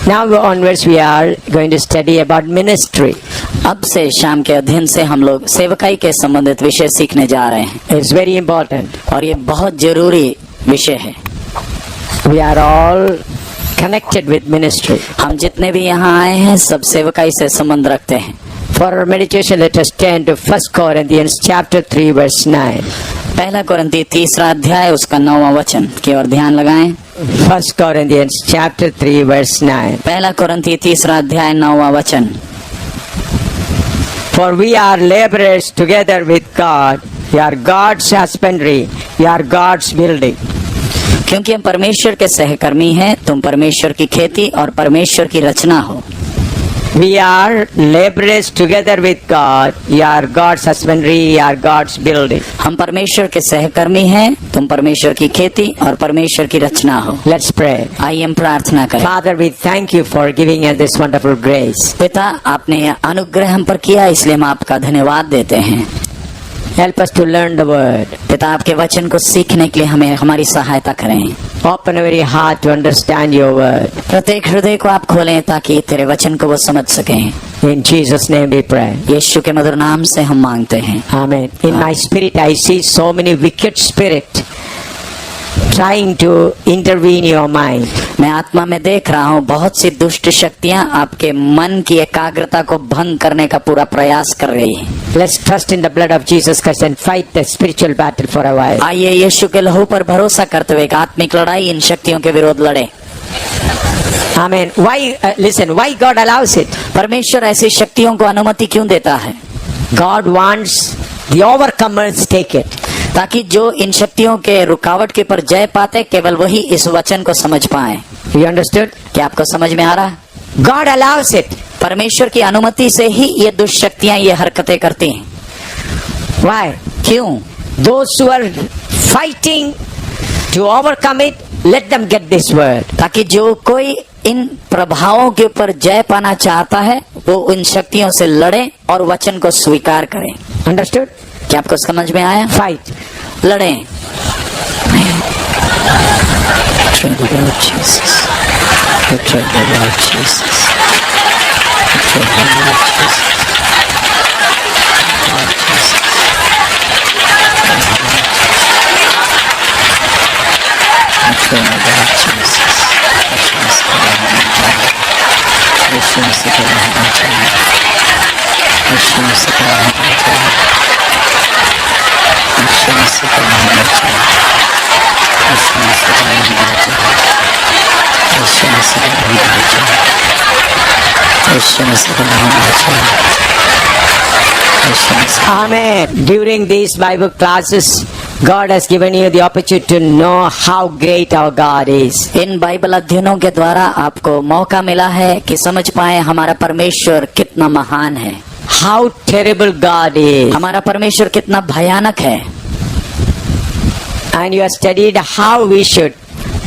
Now onwards we are going to study about ministry. अब से शाम के अध्ययन से हम लोग सेवकाई के संबंधित विषय सीखने जा रहे हैं। It's very important. और ये बहुत जरूरी विषय है। We are all connected with ministry. हम जितने भी यहाँ आए हैं सब सेवकाई से संबंध रखते हैं। For our meditation, let us turn to 1 Corinthians chapter 3 verse 9. पहला कोरिन्थी 3 अध्याय उसका 9वां वचन की ओर ध्यान लगाएं। 1 Corinthians chapter 3 verse 9. पहला कोरिन्थी 3 अध्याय 9वां वचन। For we are laborers together with God. You are God's husbandry. You are God's building. क्योंकि हम परमेश्वर के सहकर्मी हैं, तुम परमेश्वर की खेती और परमेश्वर की रचना हो। We are laborers together with God. You are God's husbandry. You are God's building. हम परमेश्वर के सहकर्मी हैं, तुम परमेश्वर की खेती और परमेश्वर की रचना हो। Let's pray. आइए हम प्रार्थना करें। Father, we thank you for giving us this wonderful grace. पिता, आपने यह अनुग्रह हम पर किया, इसलिए हम आपका धन्यवाद देते हैं। Help us to learn the word. पिता, आपके वचन को सीखने के लिए हमें हमारी सहायता करें। Open every heart to understand your word. प्रत्येक हृदय को आप खोलें ताकि तेरे वचन को वो समझ सकें। In Jesus' name we pray. यीशु के मधुर नाम से हम मांगते हैं। Amen. In my spirit, I see so many wicked spirits trying to intervene in your mind. मैं आत्मा में देख रहा हूँ बहुत सी दुष्ट शक्तियाँ आपके मन की एकाग्रता को भंग करने का पूरा प्रयास कर रही हैं। Let's trust in the blood of Jesus Christ and fight the spiritual battle for a while. आइए यीशु के लहू पर भरोसा करते हुए एक आत्मिक लड़ाई इन शक्तियों के विरोध लड़े। Amen. Listen, why God allows it? परमेश्वर ऐसी शक्तियों को अनुमति क्यों देता है? God wants the overcomers take it. ताकि जो इन शक्तियों के रुकावट के पर जय पाते केवल वही इस वचन को समझ पाए। You understood? क्या आपको समझ में आ रहा है? God allows it. परमेश्वर की अनुमति से ही ये दुष्ट शक्तियां ये हरकतें करती हैं। Why? क्यों? Those who are fighting to overcome it, let them get this word. ताकि जो कोई इन प्रभावों के ऊपर जय पाना चाहता है वो इन शक्तियों से लड़े और वचन को स्वीकार करें। Understood? क्या आपको समझ में आया? Fight. लड़ें। Amen. During these Bible classes, God has given you the opportunity to know how great our God is. In Bible अध्ययनों के द्वारा आपको मौका मिला है कि समझ पाए हमारा परमेश्वर कितना महान है। How terrible God is. हमारा परमेश्वर कितना भयानक है। And you have studied how we should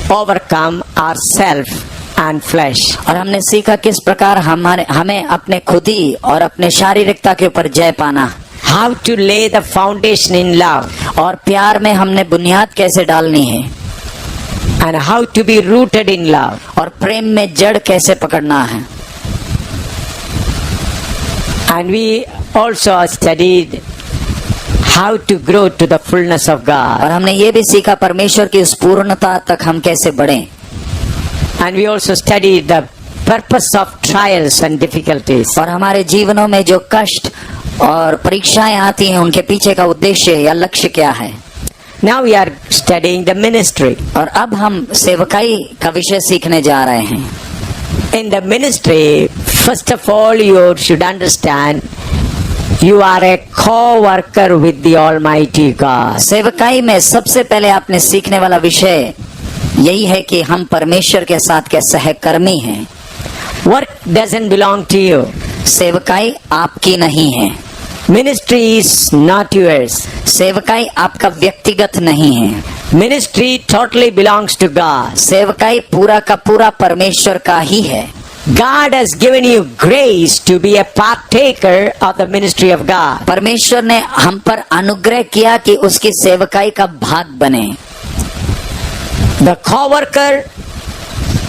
overcome ourselves and flesh. और हमने सीखा किस प्रकार हमें अपने खुदी और अपने शारीरिकता के ऊपर जय पाना। How to lay the foundation in love. और प्यार में हमने बुनियाद कैसे डालनी है। And how to be rooted in love. और प्रेम में जड़ कैसे पकड़ना है। And we also studied how to grow to the fullness of God. और हमने ये भी सीखा परमेश्वर की उस पूर्णता तक हम कैसे बढ़ें। And we also studied the purpose of trials and difficulties. और हमारे जीवनों में जो कष्ट और परीक्षाएं आती हैं उनके पीछे का उद्देश्य या लक्ष्य क्या है। Now we are studying the ministry. और अब हम सेवकाई का विषय सीखने जा रहे हैं। In the ministry, first of all, you should understand you are a co-worker with the Almighty God. सेवकाई में सबसे पहले आपने सीखने वाला विषय यही है कि हम परमेश्वर के साथ के सहकर्मी हैं। Work doesn't belong to you. सेवकाई आपकी नहीं है। Ministry is not yours. सेवकाई आपका व्यक्तिगत नहीं है। Ministry totally belongs to God. सेवकाई पूरा का पूरा परमेश्वर का ही है। God has given you grace to be a partaker of the ministry of God. परमेश्वर ने हम पर अनुग्रह किया कि उसकी सेवकाई का भाग बने। The co-worker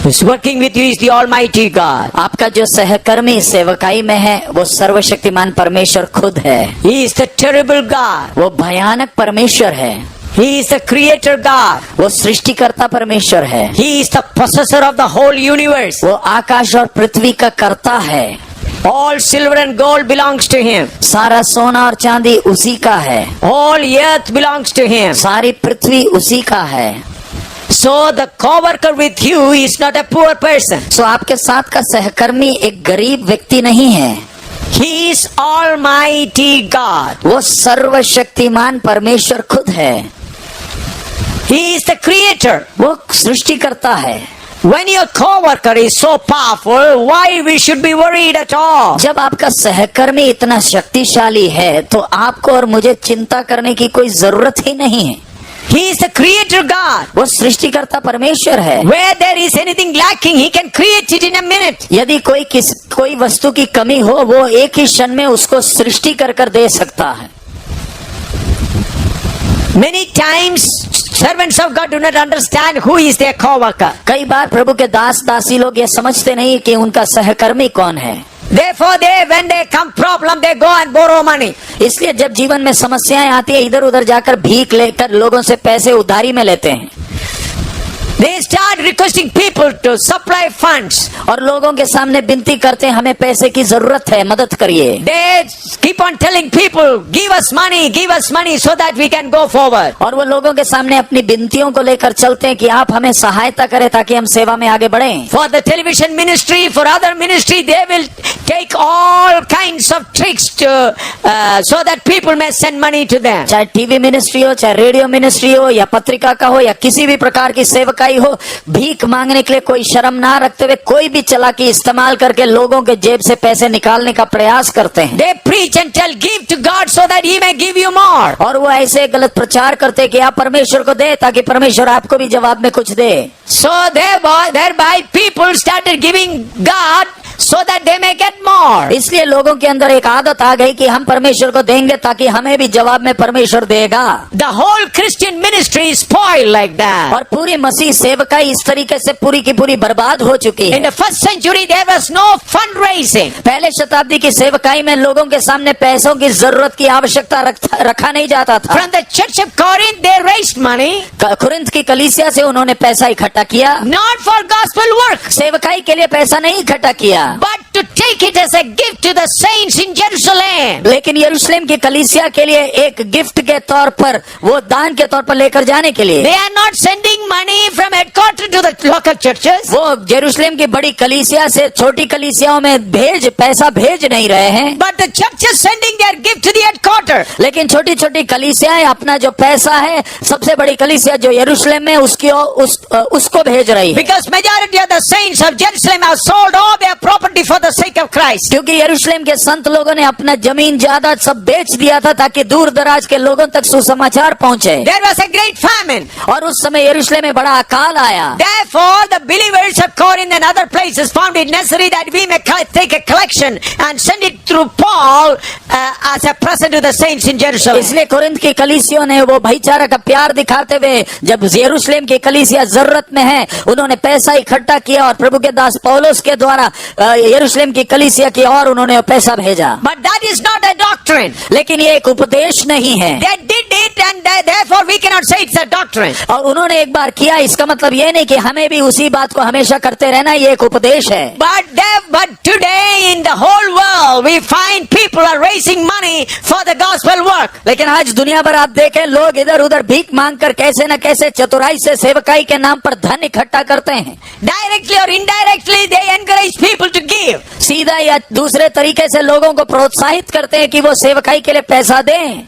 Who's working with you is the Almighty God. आपका जो सहकर्मी सेवकाई में है वो सर्वशक्तिमान परमेश्वर खुद है। He is the terrible God. वो भयानक परमेश्वर है। He is the creator God. वो सृष्टिकर्ता परमेश्वर है। He is the possessor of the whole universe. वो आकाश और पृथ्वी का कर्ता है। All silver and gold belongs to Him. सारा सोना और चांदी उसी का है। All earth belongs to Him. सारी पृथ्वी उसी का है। So the co-worker with you is not a poor person. सो आपके साथ का सहकर्मी एक गरीब व्यक्ति नहीं है। He is Almighty God. वो सर्वशक्तिमान परमेश्वर खुद है। He is the creator. वो सृष्टिकर्ता है। When your co-worker is so powerful, why we should be worried at all? जब आपका सहकर्मी इतना शक्तिशाली है तो आपको और मुझे चिंता करने की कोई जरूरत ही नहीं है। He is the creator God. वो सृष्टिकर्ता परमेश्वर है। Where there is anything lacking, He can create it in a minute. यदि कोई वस्तु की कमी हो वो एक ही क्षण में उसको सृष्टि कर दे सकता है। Many times servants of God do not understand who is their co-worker. कई बार प्रभु के दास दासी लोग ये समझते नहीं कि उनका सहकर्मी कौन है। Therefore, when they come problem, they go and borrow money. इसलिए जब जीवन में समस्याएं आती है इधर उधर जाकर भीख लेकर लोगों से पैसे उधारी में लेते हैं। They start requesting people to supply funds. और लोगों के सामने विनती करते हैं हमें पैसे की जरूरत है, मदद करिए। They keep on telling people, give us money so that we can go forward. और वो लोगों के सामने अपनी विनतियों को लेकर चलते हैं कि आप हमें सहायता करें ताकि हम सेवा में आगे बढ़ें। For the television ministry, for other ministry, they will take all kinds of tricks to so that people may send money to them. चाहे टीवी मिनिस्ट्री हो, चाहे रेडियो मिनिस्ट्री हो, या पत्रिका का हो, या किसी भी प्रकार की सेवकाई हो, भीख मांगने के लिए कोई शर्म ना रखते हुए कोई भी चालाकी इस्तेमाल करके लोगों के जेब से पैसे निकालने का प्रयास करते हैं। They preach and tell, give to God so that He may give you more. और वो ऐसे गलत प्रचार करते हैं कि आप परमेश्वर को दे ताकि परमेश्वर आपको भी जवाब में कुछ दे। So thereby people started giving God so that they may get more. इसलिए लोगों के अंदर एक आदत आ गई कि हम परमेश्वर को देंगे ताकि हमें भी जवाब में परमेश्वर देगा। The whole Christian ministry is spoiled like that. और पूरी मसीह सेवकाई इस तरीके से पूरी की पूरी बर्बाद हो चुकी In है। the first century there was no fundraising. पहले शताब्दी की सेवकाई में लोगों के सामने पैसों की जरूरत की आवश्यकता रखा नहीं जाता था। From the church of Corinth they raised money. Corinth की कलीसिया से उन्होंने पैसा इकट्ठा किया, Not for gospel work, सेवकाई के लिए पैसा नहीं इकट्ठा किया, but to take it as a gift to the saints in Jerusalem. लेकिन यरूशलेम की कलीसिया के लिए एक गिफ्ट के तौर पर, वो दान के तौर पर लेकर जाने के लिए। They are not sending money from headquarters to the local churches. वो यरूशलेम की बड़ी कलीसिया से छोटी कलीसियाओं में पैसा भेज नहीं रहे हैं, But the church is sending their gift to the headquarters. लेकिन छोटी छोटी कलीसियाएं अपना जो पैसा है सबसे बड़ी कलीसिया जो यरूशलेम में उसको भेज रही है। Because majority of the saints of Jerusalem have sold all their property for the sake of Christ. क्योंकि यरूशलेम के संत लोगों ने अपना जमीन जायदाद सब बेच दिया था ताकि दूर दराज के लोगों तक सुसमाचार पहुंचे। There was a great famine. और उस समय यरूशलेम में बड़ा अकाल आया। Therefore, the believers of Corinth and other places found it necessary that we may take a collection and send it through Paul as a present to the saints in Jerusalem. इसलिए Corinth की कलीसियों ने वो भाईचारा का प्यार दिखाते हुए जब यरूशलेम की कलीसिया जरूरत में है उन्होंने पैसा इकट्ठा किया और प्रभु के दास पौलुस के द्वारा यरूशलेम की कलीसिया की और उन्होंने पैसा भेजा। But that is not a doctrine. लेकिन ये एक उपदेश नहीं है। They did it and therefore we cannot say it's a doctrine. और उन्होंने एक बार किया इसका मतलब ये नहीं कि हमें भी उसी बात को हमेशा करते रहना, ये एक उपदेश है। But today in the whole world we find people are raising money for the gospel work. लेकिन आज दुनिया भर आप देखें लोग इधर उधर भीख मांग कर कैसे न कैसे चतुराई से सेवकाई के नाम पर धन इकट्ठा करते हैं। Directly or indirectly they encourage people to give. सीधा या दूसरे तरीके से लोगों को प्रोत्साहित करते हैं कि वो सेवकाई के लिए पैसा दें।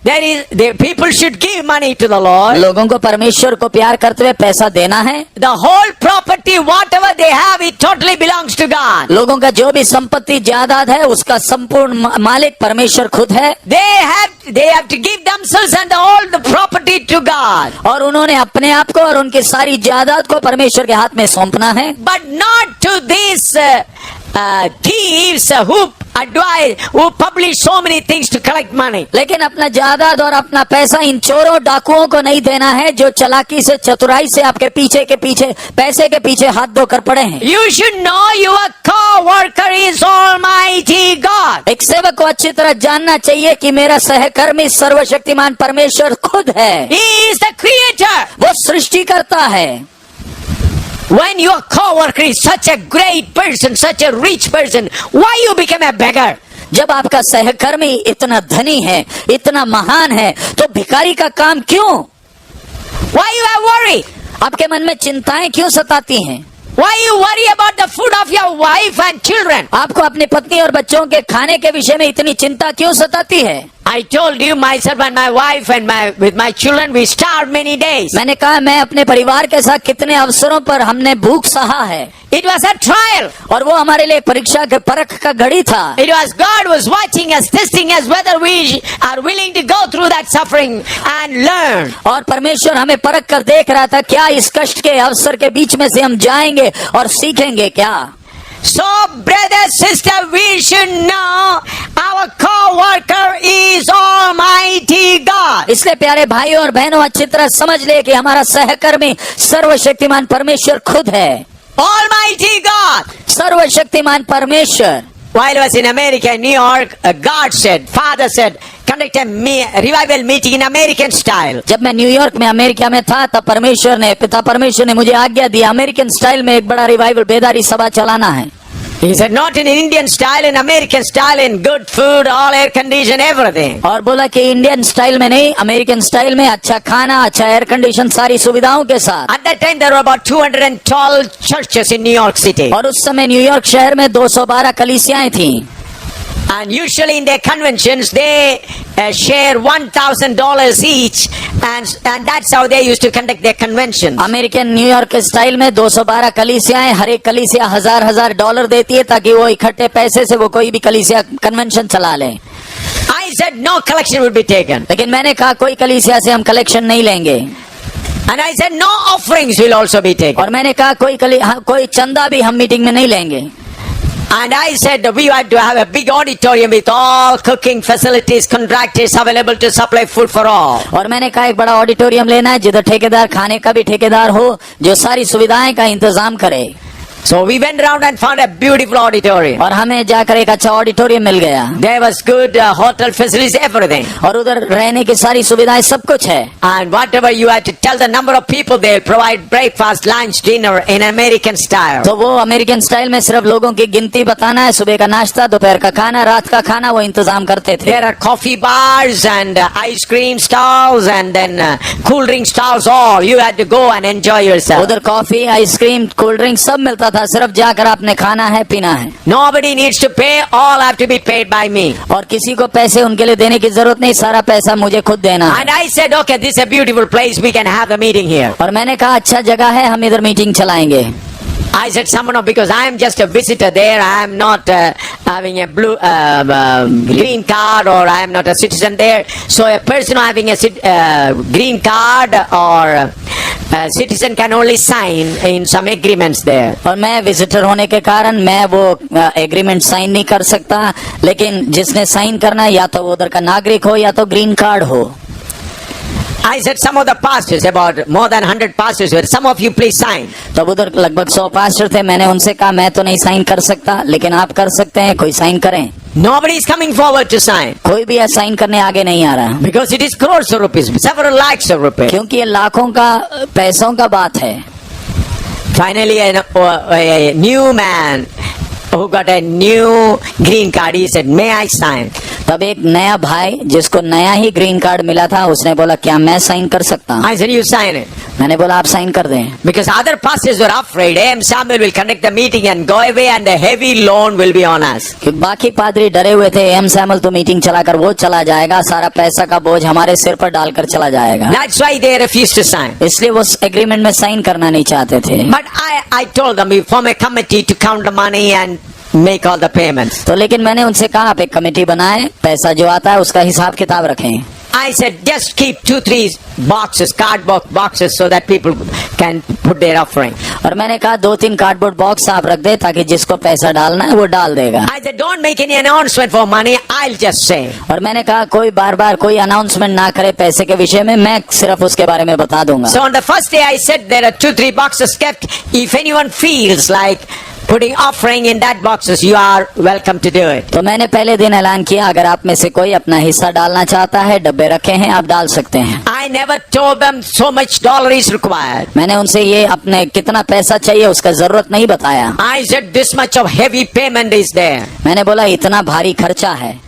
People should give money to the Lord. लोगों को परमेश्वर को प्यार करते हुए पैसा देना है। The whole property, whatever they have, it totally belongs to God. लोगों का जो भी संपत्ति जायदाद है उसका संपूर्ण मालिक परमेश्वर खुद है। They have to give themselves and all the property to God. और उन्होंने अपने आप को और उनकी सारी जायदाद को परमेश्वर के हाथ में सौंपना है। But not to these thieves who advise, who publish so many things to collect money. लेकिन अपना जायदाद और अपना पैसा इन चोरों डाकुओं को नहीं देना है जो चालाकी से चतुराई से आपके पीछे पैसे के पीछे हाथ धोकर पड़े हैं। You should know your co-worker is Almighty God. एक सेवक को अच्छी तरह जानना चाहिए कि मेरा सहकर्मी सर्वशक्तिमान परमेश्वर खुद है। He is the creator. वो सृष्टि करता है। When your co-worker is such a great person, such a rich person, why you become a beggar? जब आपका सहकर्मी इतना धनी है, इतना महान है, तो भिखारी का काम क्यों? Why you have worry? आपके मन में चिंताएं क्यों सताती हैं? Why you worry about the food of your wife and children? आपको अपनी पत्नी और बच्चों के खाने के विषय में इतनी चिंता क्यों सताती है? I told you, myself and my wife and with my children, we starved many days. मैंने कहा मैं अपने परिवार के साथ कितने अवसरों पर हमने भूख सहा है। It was a trial. और वो हमारे लिए परीक्षा के परख का घड़ी था। It was God was watching us, testing us whether we are willing to go through that suffering and learn. और परमेश्वर हमें परख कर देख रहा था, क्या इस कष्ट के अवसर के बीच में से हम जाएंगे और सीखेंगे क्या? So, brother, sister, we should know our co-worker is Almighty God. इसलिए प्यारे भाइयों और बहनों, अच्छी तरह समझ ले कि हमारा सहकर्मी सर्वशक्तिमान परमेश्वर खुद है। Almighty God. सर्वशक्तिमान परमेश्वर। While I was in America, New York, God said, Father said, conduct a revival meeting in American style. जब मैं न्यूयॉर्क में अमेरिका में था तब पिता परमेश्वर ने मुझे आज्ञा दी अमेरिकन स्टाइल में एक बड़ा रिवाइवल बेदारी सभा चलाना है। He said, not in Indian style, in American style, in good food, all air condition, everything. और बोला कि इंडियन स्टाइल में नहीं, अमेरिकन स्टाइल में अच्छा खाना, अच्छा एयर कंडीशन, सारी सुविधाओं के साथ। At that time there were about 212 churches in New York City. और उस समय न्यूयॉर्क शहर में 212 कलीसियाएं थीं। And usually in their conventions they share $1,000 each, and that's how they used to conduct their convention. American New York के style में 212 कलीसियाएं, हर एक कलीसिया $1000 देती है ताकि वो इकट्ठे पैसे से वो कोई भी कलीसिया कन्वेंशन चला ले। I said no collection would be taken. लेकिन मैंने कहा कोई कलीसिया से हम कलेक्शन नहीं लेंगे। And I said no offerings will also be taken. और मैंने कहा कोई चंदा भी हम मीटिंग में नहीं लेंगे। And I said we had to have a big auditorium with all cooking facilities, contractors available to supply food for all. और मैंने कहा एक बड़ा ऑडिटोरियम लेना है जिधर ठेकेदार खाने का भी ठेकेदार हो, जो सारी सुविधाएं का इंतजाम करे। So we went around and found a beautiful auditorium. और हमें जाकर एक अच्छा ऑडिटोरियम मिल गया। There was good hotel facilities, everything. और उधर रहने की सारी सुविधाएं सब कुछ है। And whatever you had to tell the number of people, they'll provide breakfast, lunch, dinner in American style. तो वो अमेरिकन स्टाइल में सिर्फ लोगों की गिनती बताना है, सुबह का नाश्ता, दोपहर का खाना, रात का खाना वो इंतजाम करते थे। There are coffee bars and ice cream stalls and then cool drink stalls. All you had to go and enjoy yourself. उधर कॉफी, आइसक्रीम, कोल्ड ड्रिंक सब मिलता था, सिर्फ जाकर आपने खाना है, पीना है। Nobody needs to pay. All have to be paid by me. और किसी को पैसे उनके लिए देने की जरूरत नहीं, सारा पैसा मुझे खुद देना है। And I said, okay, this is a beautiful place. We can have the meeting here. और मैंने कहा अच्छा जगह है, हम इधर मीटिंग चलाएंगे। I said, someone, because I am just a visitor there. I am not having a green card, or I am not a citizen there. So a person having a green card or citizen can only sign in some agreements there. और मैं visitor होने के कारण मैं वो agreement sign नहीं कर सकता, लेकिन जिसने साइन करना है या तो वो उधर का नागरिक हो या तो ग्रीन कार्ड हो। I said, some of the pastors, about more than 100 pastors were, some of you please sign. तब उधर लगभग 100 पास्टर थे। मैंने उनसे कहा मैं तो नहीं साइन कर सकता, लेकिन आप कर सकते हैं, कोई साइन करें। Nobody is coming forward to sign. कोई भी साइन करने आगे नहीं आ रहा, Because it is crores of rupees, several lakhs of rupees. क्योंकि ये लाखों का पैसों का बात है। Finally, a new man who got a new green card, he said, may I sign? तब एक नया भाई जिसको नया ही ग्रीन कार्ड मिला था, उसने बोला क्या मैं साइन कर सकता हूँ? I said, you sign it. मैंने बोला आप साइन कर दें। Because other pastors were afraid, M. Samuel will conduct the meeting and go away and the heavy loan will be on us. क्योंकि बाकी पादरी डरे हुए थे, एम सैमुअल तो मीटिंग चलाकर वो चला जाएगा, सारा पैसा का बोझ हमारे सिर पर डालकर चला जाएगा। That's why they refused to sign. इसलिए वो एग्रीमेंट में साइन करना नहीं चाहते थे। But I told them, we form a committee to count the money and make all the payments. तो लेकिन मैंने उनसे कहा आप एक कमेटी बनाएं, पैसा जो आता है उसका हिसाब किताब रखें। I said, just keep 2-3 boxes, cardboard boxes, so that people can put their offering. और मैंने कहा 2-3 कार्डबोर्ड बॉक्स आप रख दे ताकि जिसको पैसा डालना है वो डाल देगा। I said, don't make any announcement for money. I'll just say. और मैंने कहा कोई बार बार कोई अनाउंसमेंट ना करे पैसे के विषय में, मैं सिर्फ उसके बारे में बता दूंगा। So on the first day I said there are 2-3 boxes kept. If anyone feels like putting offering in that boxes, you are welcome to do it. तो मैंने पहले दिन ऐलान किया, अगर आप में से कोई अपना हिस्सा डालना चाहता है, डब्बे रखे हैं, आप डाल सकते हैं। I never told them so much dollar is required. मैंने उनसे ये अपने कितना पैसा चाहिए उसका जरूरत नहीं बताया। I said this much of heavy payment is there. मैंने बोला इतना भारी खर्चा है।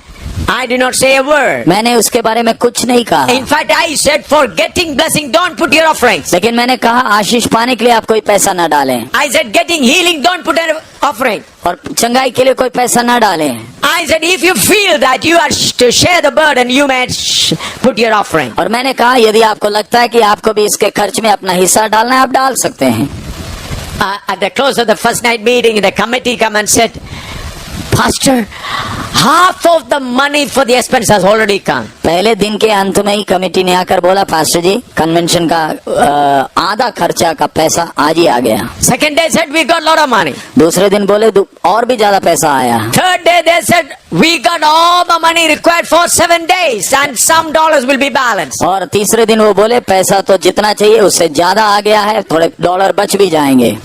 I did not say a word. मैंने उसके बारे में कुछ नहीं कहा। In fact, I said for getting blessing, don't put your offerings. लेकिन मैंने कहा आशीष पाने के लिए आप कोई पैसा ना डालें, I said getting healing, don't put an offering. और चंगाई के लिए कोई पैसा ना डालें। I said if you feel that you are to share the burden, you may put your offering. और मैंने कहा यदि आपको लगता है कि आपको भी इसके खर्च में अपना हिस्सा डालना है, आप डाल सकते हैं। At the close of the first night meeting, the committee come and said, Pastor, half of the money for the expense has already come. पहले दिन के अंत में ही कमेटी ने आकर बोला, पास्टर जी कन्वेंशन का आधा खर्चा का पैसा आज ही आ गया। Second day said we got lot of money. दूसरे दिन बोले और भी ज्यादा पैसा आया। Third day they said we got all the money required for 7 days and some dollars will be balanced. और तीसरे दिन वो बोले पैसा तो जितना चाहिए उससे ज्यादा आ गया है, थोड़े डॉलर बच भी जाएंगे।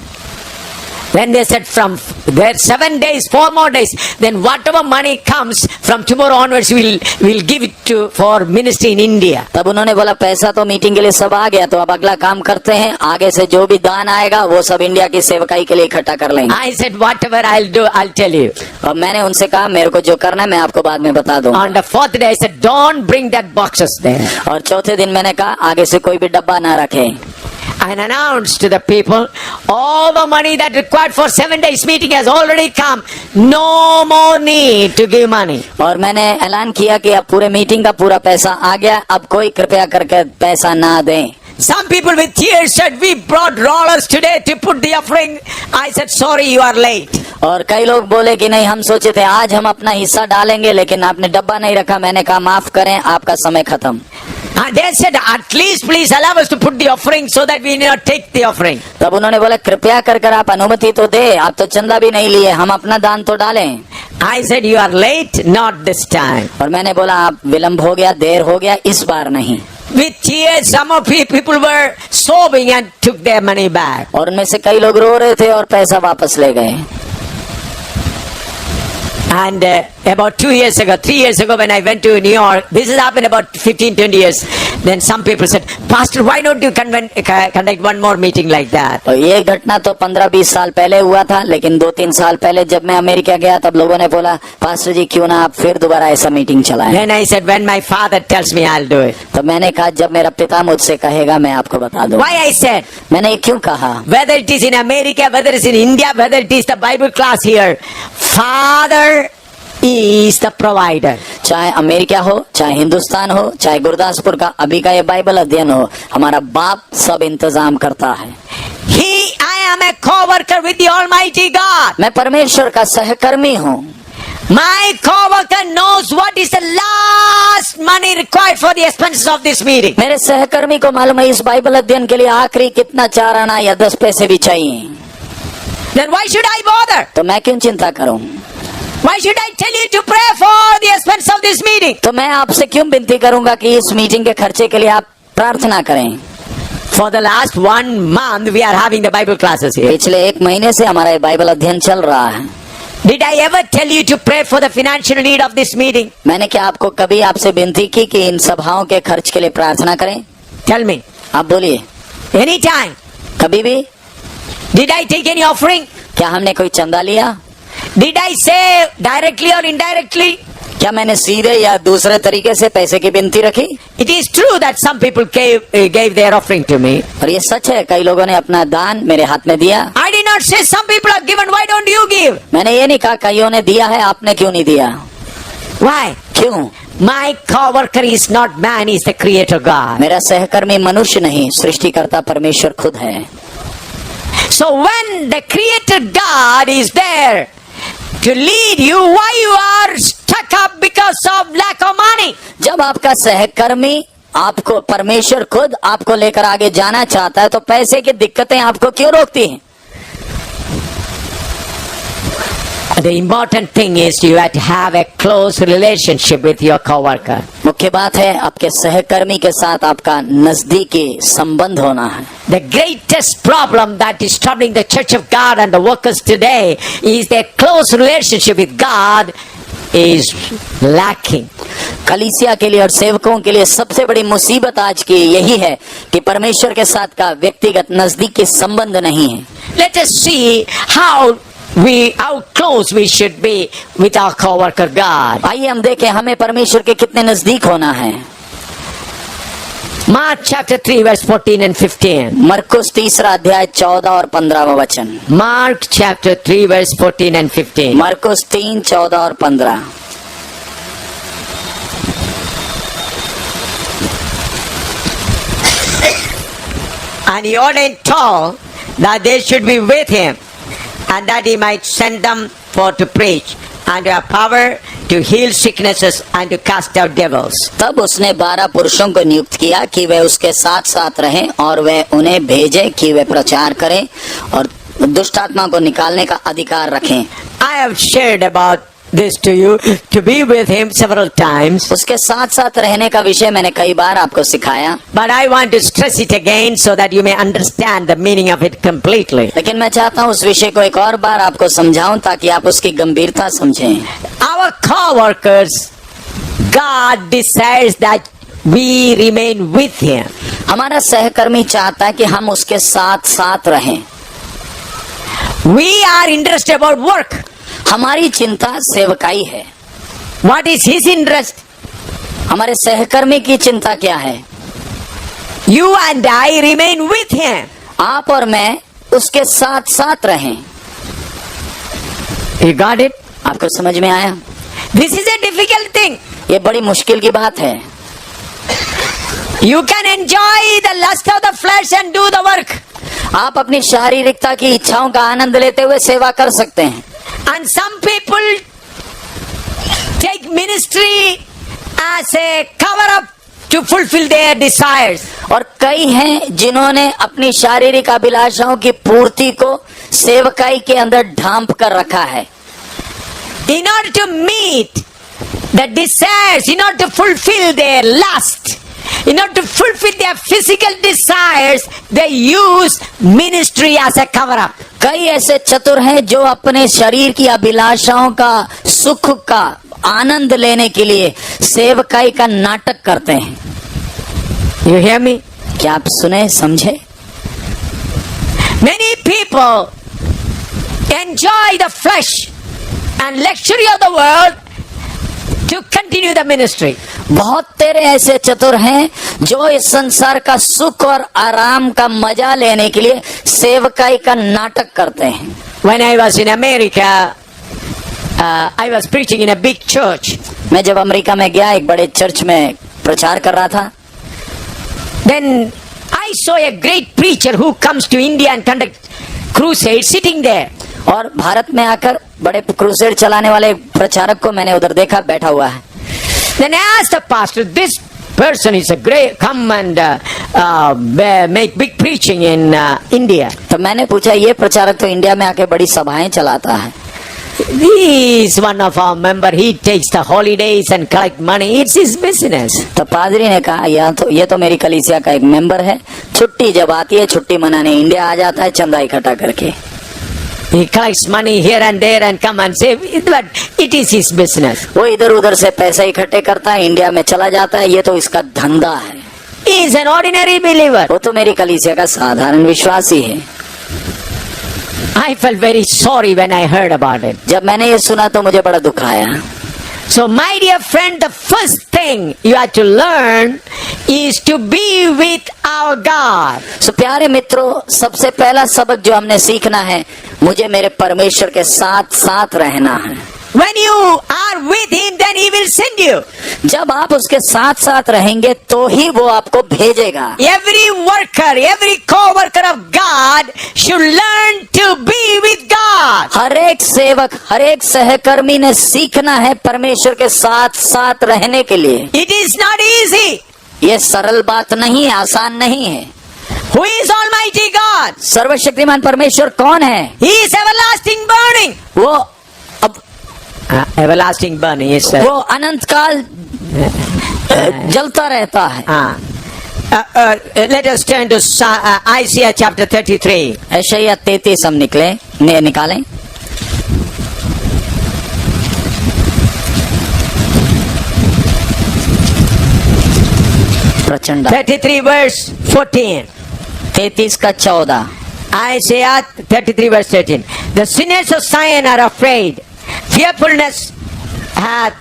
Then they said from there 7 days, 4 more days, then whatever money comes from tomorrow onwards, we'll give it to for ministry in India. तब उन्होंने बोला पैसा तो मीटिंग के लिए सब आ गया, तो अब अगला काम करते हैं, आगे से जो भी दान आएगा वो सब इंडिया की सेवकाई के लिए इकट्ठा कर लेंगे। I said whatever I'll do, I'll tell you. और मैंने उनसे कहा मेरे को जो करना है मैं आपको बाद में बता दूंगा। On the 4th day I said don't bring that boxes there. और चौथे दिन मैंने कहा आगे से कोई भी डब्बा ना रखे। And announced to the people all the money that required for 7 days meeting has already come. No more need to give money. और मैंने ऐलान किया कि अब पूरे मीटिंग का पूरा पैसा आ गया, अब कोई कृपया करके पैसा ना दें। Some people with tears said we brought dollars today to put the offering. I said sorry, you are late. और कई लोग बोले कि नहीं हम सोचे थे आज हम अपना हिस्सा डालेंगे लेकिन आपने डब्बा नहीं रखा। मैंने कहा माफ करें, आपका समय खत्म। They said at least please allow us to put the offering so that we not take the offering. तब उन्होंने बोला कृपया कर कर आप अनुमति तो दे, आप तो चंदा भी नहीं लिए, हम अपना दान तो डालें। I said you are late, not this time. और मैंने बोला आप विलंब हो गया, देर हो गया, इस बार नहीं। With tears, some of people were sobbing and took their money back. और उनमें से कई लोग रो रहे थे और पैसा वापस ले गए। And about 2 years ago, 3 years ago when I went to New York, this has happened about 15-20 years. Then some people said, Pastor, why don't you conduct one more meeting like that? और ये घटना तो 15-20 साल पहले हुआ था, लेकिन 2-3 साल पहले जब मैं अमेरिका गया तब लोगों ने बोला पास्टर जी क्यों ना आप फिर दोबारा ऐसा मीटिंग चलाएं। Then I said, when my father tells me, I'll do it. तो मैंने कहा जब मेरा पिता मुझसे कहेगा मैं आपको बता दूं। Why I said? मैंने ये क्यों कहा? Whether it is in America, whether it is in India, whether it is the Bible class here, Father is the provider. चाहे अमेरिका हो, चाहे हिंदुस्तान हो, चाहे गुरदासपुर का अभी का ये बाइबल अध्ययन हो, हमारा बाप सब इंतजाम करता है। I am a co-worker with the Almighty God. मैं परमेश्वर का सहकर्मी हूँ। My co-worker knows what is the last money required for the expenses of this meeting. मेरे सहकर्मी को मालूम है इस बाइबल अध्ययन के लिए आखिरी कितना 4 आना या 10 पैसे भी चाहिए। Then why should I bother? तो मैं क्यों चिंता करूं? Why should I tell you to pray for the expense of this meeting? तो मैं आपसे क्यों विनती करूंगा कि इस मीटिंग के खर्चे के लिए आप प्रार्थना करें? For the last 1 month we are having the Bible classes here. पिछले 1 महीने से हमारा ये बाइबल अध्ययन चल रहा है। Did I ever tell you to pray for the financial need of this meeting? मैंने क्या आपको कभी आपसे विनती की कि इन सभाओं के खर्च के लिए प्रार्थना करें? Tell me. आप बोलिए। Anytime. कभी भी? Did I take any offering? क्या हमने कोई चंदा लिया? Did I say directly or indirectly? क्या मैंने सीधे या दूसरे तरीके से पैसे की विनती रखी? It is true that some people gave their offering to me. और ये सच है कई लोगों ने अपना दान मेरे हाथ में दिया। I did not say some people have given, why don't you give? मैंने ये नहीं कहा कईयों ने दिया है आपने क्यों नहीं दिया। Why? क्यों? My co-worker is not man, he is the creator God. मेरा सहकर्मी मनुष्य नहीं, सृष्टिकर्ता परमेश्वर खुद है। So when the creator God is there to lead you, why you are stuck up because of lack of money? जब आपका सहकर्मी आपको परमेश्वर खुद आपको लेकर आगे जाना चाहता है तो पैसे की दिक्कतें आपको क्यों रोकती हैं? The important thing is you have to have a close relationship with your coworker. मुख्य बात है आपके सहकर्मी के साथ आपका नजदीकी संबंध होना है। The greatest problem that is troubling the Church of God and the workers today is their close relationship with God is lacking. कलीसिया के लिए और सेवकों के लिए सबसे बड़ी मुसीबत आज की यही है कि परमेश्वर के साथ का व्यक्तिगत नजदीकी संबंध नहीं है। Let us see how close we should be with our coworker God. आइए हम देखें हमें परमेश्वर के कितने नजदीक होना है। Mark chapter 3 verse 14 and 15. मरकुस 3 अध्याय 14 और 15 वचन। Mark chapter 3 verse 14 and 15. मरकुस 3, 14 और 15। And he ordained 12 that they should be with him, and that he might send them for to preach, and to have power to heal sicknesses and to cast out devils. तब उसने 12 पुरुषों को नियुक्त किया कि वे उसके साथ साथ रहें और वे उन्हें भेजे कि वे प्रचार करें और दुष्ट आत्मा को निकालने का अधिकार रखें। I have shared about this to you, to be with him several times, उसके साथ साथ रहने का विषय मैंने कई बार आपको सिखाया, but I want to stress it again so that you may understand the meaning of it completely. लेकिन मैं चाहता हूँ उस विषय को एक और बार आपको समझाऊं ताकि आप उसकी गंभीरता समझें। Our co-workers, God desires that we remain with him. हमारा सहकर्मी चाहता है कि हम उसके साथ साथ रहें। We are interested about work. हमारी चिंता सेवकाई है। What is his interest? हमारे सहकर्मी की चिंता क्या है? You and I remain with him. आप और मैं उसके साथ साथ रहें। You got it? आपको समझ में आया? This is a difficult thing. ये बड़ी मुश्किल की बात है। You can enjoy the lust of the flesh and do the work. आप अपनी शारीरिकता की इच्छाओं का आनंद लेते हुए सेवा कर सकते हैं। And some people take ministry as a cover-up to fulfill their desires. और कई हैं जिन्होंने अपनी शारीरिक अभिलाषाओं की पूर्ति को सेवकाई के अंदर ढांप कर रखा है। In order to meet the desires, in order to fulfill their lust, in order to fulfill their physical desires, they use ministry as a cover-up. कई ऐसे चतुर हैं जो अपने शरीर की अभिलाषाओं का सुख का आनंद लेने के लिए सेवकाई का नाटक करते हैं। You hear me? क्या आप सुने समझे? Many people enjoy the flesh and luxury of the world to continue the ministry. बहुत तेरे ऐसे चतुर हैं जो इस संसार का सुख और आराम का मजा लेने के लिए सेवकाई का नाटक करते हैं। When I was in America, I was preaching in a big church. मैं जब अमेरिका में गया एक बड़े चर्च में प्रचार कर रहा था। Then I saw a great preacher who comes to India and conduct crusade sitting there. और भारत में आकर बड़े क्रूसेड चलाने वाले प्रचारक को मैंने उधर देखा बैठा हुआ है। Then I asked the pastor, this person is a great, come and make big preaching in India. तो मैंने पूछा ये प्रचारक तो इंडिया में आके बड़ी सभाएं चलाता है। He is one of our member. He takes the holidays and collect money. It's his business. तो पादरी ने कहा ये तो मेरी कलीसिया का एक मेंबर है, छुट्टी जब आती है छुट्टी मनाने इंडिया आ जाता है चंदा इकट्ठा करके। He collects money here and there and come and say, but it is his business. वो इधर उधर से पैसे इकट्ठे करता है, इंडिया में चला जाता है, ये तो इसका धंधा है। He is an ordinary believer. वो तो मेरी कलीसिया का साधारण विश्वासी है। I felt very sorry when I heard about it. जब मैंने ये सुना तो मुझे बड़ा दुख आया। So my dear friend, the first thing you have to learn is to be with our God. So प्यारे मित्रों, सबसे पहला सबक जो हमने सीखना है, मुझे मेरे परमेश्वर के साथ साथ रहना है। When you are with him, then he will send you. जब आप उसके साथ साथ रहेंगे तो ही वो आपको भेजेगा। Every worker, every co-worker of God should learn to be with God. हर एक सेवक, हर एक सहकर्मी ने सीखना है परमेश्वर के साथ साथ रहने के लिए। It is not easy. ये सरल बात नहीं, आसान नहीं है। Who is Almighty God? सर्वशक्तिमान परमेश्वर कौन है? He is everlasting burning. वो everlasting burning is वो अनंत काल जलता रहता है। let us turn to Isaiah chapter 33. यशायाह 33 हम निकालें। प्रचंड 33 verse 14. 33 का 14। Isaiah 33 verse 13. The sinners of Zion are afraid. Fearfulness hath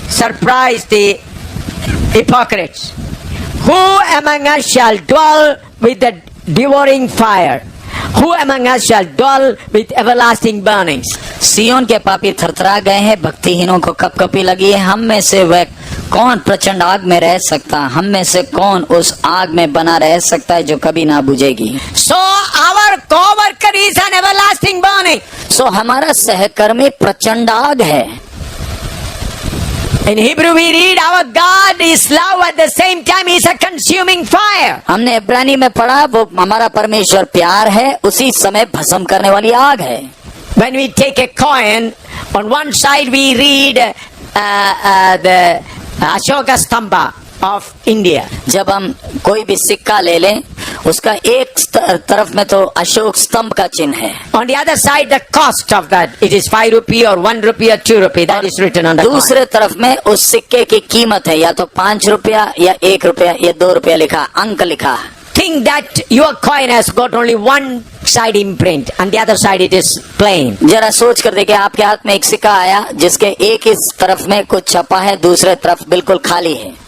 surprised the hypocrites. Who among us shall dwell with the devouring fire? Who among us shall dwell with everlasting burnings? सियोन के पापी थरथरा गए हैं, भक्तिहीनों को कपकपी लगी है। हम में से वह कौन प्रचंड आग में रह सकता? हम में से कौन उस आग में बना रह सकता है जो कभी ना बुझेगी? So our co-worker is an everlasting burning. सो हमारा सहकर्मी प्रचंड आग है। In Hebrew we read our God is love, at the same time he is a consuming fire. हमने इब्रानी में पढ़ा वो हमारा परमेश्वर प्यार है, उसी समय भस्म करने वाली आग है। When we take a coin, on one side we read the Ashoka Stamba of India. जब हम कोई भी सिक्का ले लें, उसका एक तरफ में तो अशोक स्तंभ का चिन्ह है, On the other side, the cost of that, it is 5 rupee or 1 rupee or 2 rupee, that is written on the coin. दूसरे तरफ में उस सिक्के की कीमत है या तो 5 रुपया या 1 रुपया या 2 रुपया लिखा, अंक लिखा। Think that your coin has got only one side imprint and the other side it is plain. जरा सोच कर देखिए, आपके हाथ में एक सिक्का आया जिसके एक ही तरफ में कुछ छपा है, दूसरे तरफ बिल्कुल खाली है।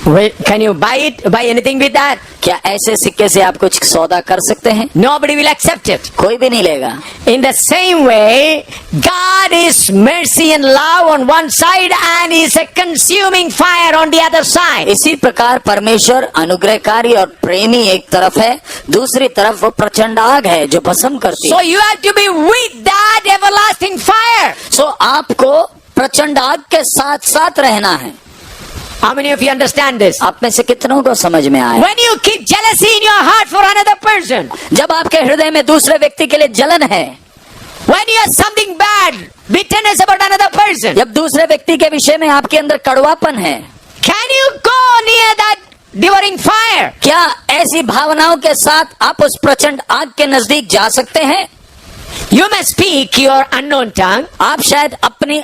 Can you buy it? Buy anything with that? क्या ऐसे सिक्के से आप कुछ सौदा कर सकते हैं? Nobody will accept it. कोई भी नहीं लेगा। In the same way, God is mercy and love on one side and is a consuming fire on the other side. इसी प्रकार परमेश्वर अनुग्रहकारी और प्रेमी एक तरफ है, दूसरी तरफ वो प्रचंड आग है जो भस्म करती So है। you have to be with that everlasting fire. सो आपको प्रचंड आग के साथ साथ रहना है। How many of you understand this? आप में से कितनों को समझ में आया? When you keep jealousy in your heart for another person, जब आपके हृदय में दूसरे व्यक्ति के लिए जलन है, when you have something bad, bitterness about another person, जब दूसरे व्यक्ति के विषय में आपके अंदर कड़वापन है, can you go near that devouring fire? क्या ऐसी भावनाओं के साथ आप उस प्रचंड आग के नजदीक जा सकते हैं? You may speak your unknown tongue. आप शायद अपनी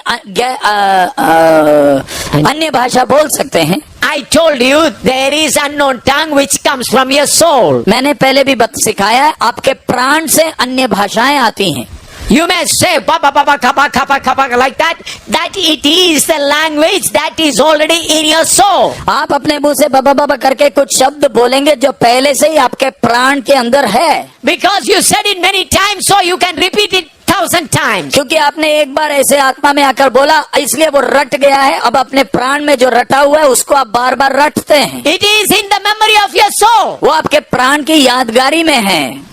अन्य भाषा बोल सकते हैं। I told you there is unknown tongue which comes from your soul. मैंने पहले भी सिखाया है, आपके प्राण से अन्य भाषाएं आती हैं। You may say baba baba kapa kapa kapa like that. That it is the language that is already in your soul. आप अपने मुंह से बाबा बाबा करके कुछ शब्द बोलेंगे जो पहले से ही आपके प्राण के अंदर है। Because you said it many times, so you can repeat it 1,000 times. क्योंकि आपने एक बार ऐसे आत्मा में आकर बोला, इसलिए वो रट गया है। अब अपने प्राण में जो रटा हुआ है उसको आप बार बार रटते हैं। It is in the memory of your soul. वो आपके प्राण की यादगारी में है।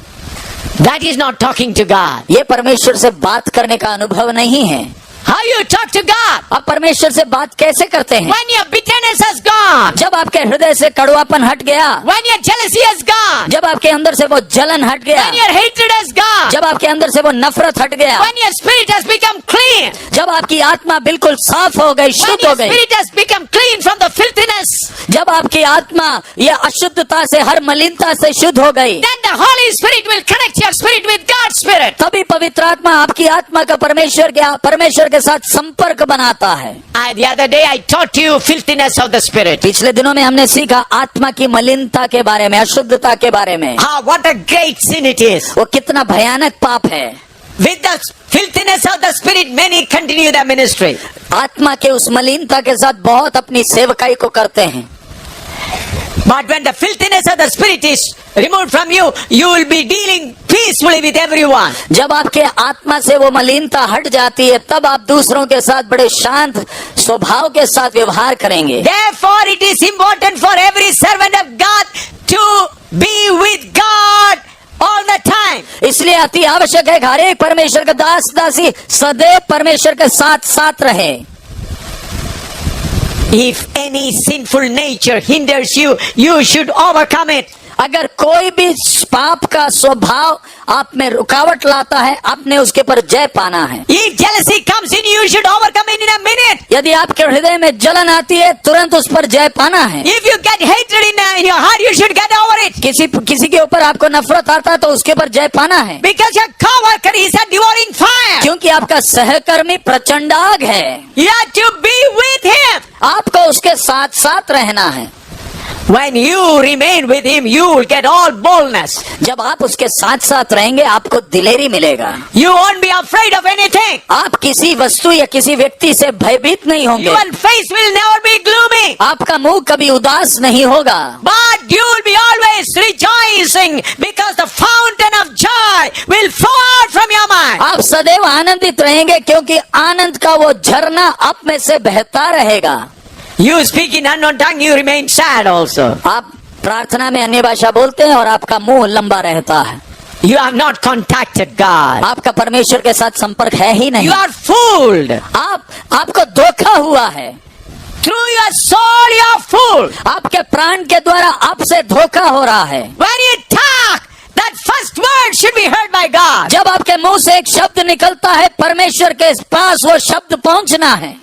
That is not talking to God. ये परमेश्वर से बात करने का अनुभव नहीं है। How you talk to God? आप परमेश्वर से बात कैसे करते हैं? When your bitterness has gone. जब आपके हृदय से कड़वापन हट गया, When your jealousy has gone. जब आपके अंदर से वो जलन हट गया, When your hatred has gone. जब आपके अंदर से वो नफरत हट गया, When your spirit has become clean. जब आपकी आत्मा बिल्कुल साफ हो गई, When शुद्ध हो your गई, spirit has become clean from the filthiness. जब आपकी आत्मा ये अशुद्धता से, हर मलिनता से शुद्ध हो गई, Then the Holy Spirit will connect your spirit with God's Spirit. तभी पवित्र आत्मा आपकी आत्मा का परमेश्वर के साथ संपर्क बनाता है। The other day I taught you filthiness of the spirit. पिछले दिनों में हमने सीखा आत्मा की मलिनता के बारे में, अशुद्धता के बारे में। What a great sin it is. वो कितना भयानक पाप है। With the filthiness of the spirit, many continue their ministry. आत्मा के उस मलिनता के साथ बहुत अपनी सेवकाई को करते हैं। But when the filthiness of the spirit is removed from you, you will be dealing peacefully with everyone. जब आपके आत्मा से वो मलिनता हट जाती है, तब आप दूसरों के साथ बड़े शांत स्वभाव के साथ व्यवहार करेंगे। Therefore, it is important for every servant of God to be with God all the time. इसलिए अति आवश्यक है कि हर एक परमेश्वर का दास दासी सदैव परमेश्वर के साथ साथ रहे। If any sinful nature hinders you, you should overcome it. अगर कोई भी पाप का स्वभाव आप में रुकावट लाता है, आपने उसके पर जय पाना है। If jealousy comes in, you should overcome it in a minute. यदि आपके हृदय में जलन आती है, तुरंत उस पर जय पाना है। If you get hatred in your heart, you should get over it. किसी के ऊपर आपको नफरत आता है तो उसके पर जय पाना है, Because your coworker is a devouring fire. क्योंकि आपका सहकर्मी प्रचंड आग है। You have to be with him. आपको उसके साथ साथ रहना है। When you remain with him, you will get all boldness. जब आप उसके साथ साथ रहेंगे, आपको दिलेरी मिलेगा। You won't be afraid of anything. आप किसी वस्तु या किसी व्यक्ति से भयभीत नहीं होंगे। Your face will never be gloomy. आपका मुंह कभी उदास नहीं होगा, But you will be always rejoicing because the fountain of joy will flow out from your mind. आप सदैव आनंदित रहेंगे क्योंकि आनंद का वो झरना आप में से बहता रहेगा। You speak in unknown tongue, you remain sad also. आप प्रार्थना में अन्य भाषा बोलते हैं और आपका मुंह लंबा रहता है। You have not contacted God. आपका परमेश्वर के साथ संपर्क है ही नहीं। You are fooled. आपको धोखा हुआ है। Through your soul you are fooled. आपके प्राण के द्वारा आपसे धोखा हो रहा है। When you talk, that first word should be heard by God. जब आपके मुंह से एक शब्द निकलता है, परमेश्वर के पास वो शब्द पहुंचना है।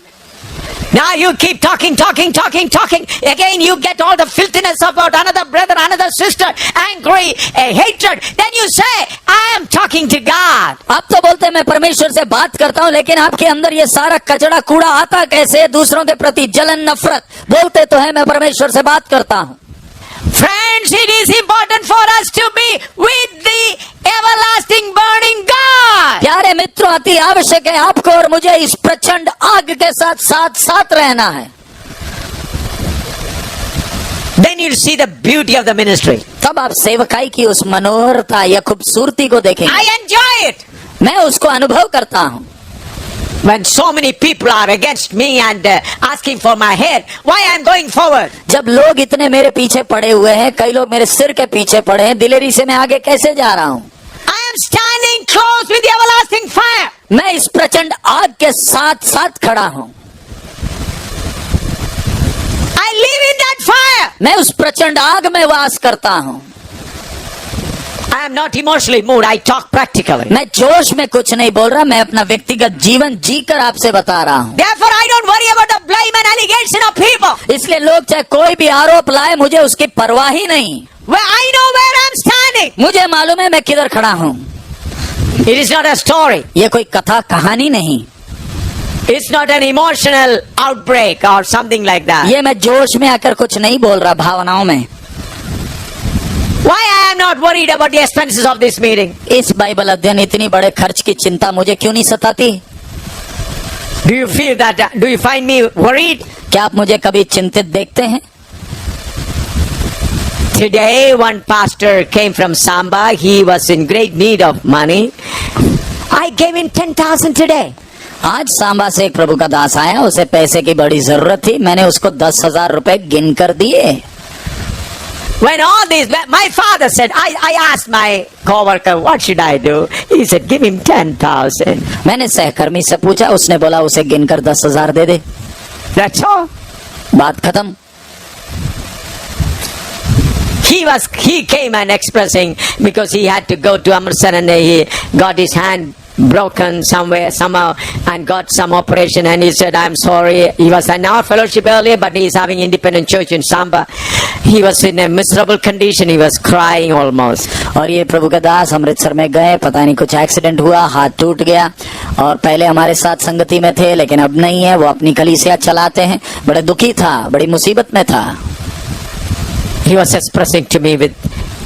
Now you keep talking. Again you get all the filthiness about another brother, another sister, angry, hatred. Then you say, I am talking to God. आप तो बोलते हैं मैं परमेश्वर से बात करता हूँ, लेकिन आपके अंदर ये सारा कचड़ा कूड़ा आता कैसे? दूसरों के प्रति जलन, नफरत। बोलते तो है मैं परमेश्वर से बात करता हूँ। Friends, it is important for us to be with the everlasting burning God. प्यारे मित्रों, अति आवश्यक है आपको और मुझे इस प्रचंड आग के साथ साथ रहना है। Then you'll see the beauty of the ministry. तब आप सेवकाई की उस मनोहरता या खूबसूरती को देखेंगे। I enjoy it. मैं उसको अनुभव करता हूँ। When so many people are against me and asking for my head, why I am going forward? जब लोग इतने मेरे पीछे पड़े हुए हैं, कई लोग मेरे सिर के पीछे पड़े हैं, दिलेरी से मैं आगे कैसे जा रहा हूँ? I am standing close with the everlasting fire. मैं इस प्रचंड आग के साथ साथ खड़ा हूँ। I live in that fire. मैं उस प्रचंड आग में वास करता हूँ। I am not emotionally moved. I talk practically. मैं जोश में कुछ नहीं बोल रहा, मैं अपना व्यक्तिगत जीवन जीकर आपसे बता रहा हूँ। Therefore, I don't worry about the blame and allegation of people. इसलिए लोग चाहे कोई भी आरोप लाए, मुझे उसकी परवाह ही नहीं। Well, I know where I'm standing. मुझे मालूम है मैं किधर खड़ा हूँ। It is not a story. ये कोई कथा कहानी नहीं। It's not an emotional outbreak or something like that. ये मैं जोश में आकर कुछ नहीं बोल रहा, भावनाओं में। Why I am not worried about the expenses of this meeting? इस बाइबल अध्ययन इतनी बड़े खर्च की चिंता मुझे क्यों नहीं सताती? Do you feel that? Do you find me worried? क्या आप मुझे कभी चिंतित देखते हैं? Today, one pastor came from Samba. He was in great need of money. I gave him 10,000 today. आज सांबा से एक प्रभु का दास आया, उसे पैसे की बड़ी जरूरत थी, मैंने उसको 10,000 रुपए गिन कर दिए। When all this, my father said, I asked my coworker, what should I do? He said, give him 10,000. मैंने सहकर्मी से पूछा, उसने बोला उसे गिनकर 10,000 दे दे। That's all. बात खत्म। He came and expressing because he had to go to Amritsar and he got his hand broken somehow and got some operation, and he said, I'm sorry. He was in our fellowship earlier, but he is having independent church in Samba. He was in a miserable condition. He was crying almost. और ये प्रभु का दास अमृतसर में गए, पता नहीं कुछ accident हुआ, हाथ टूट गया, और पहले हमारे साथ संगति में थे लेकिन अब नहीं है। वो अपनी कलीसिया चलाते हैं। बड़े दुखी था, बड़ी मुसीबत में था। He was expressing to me with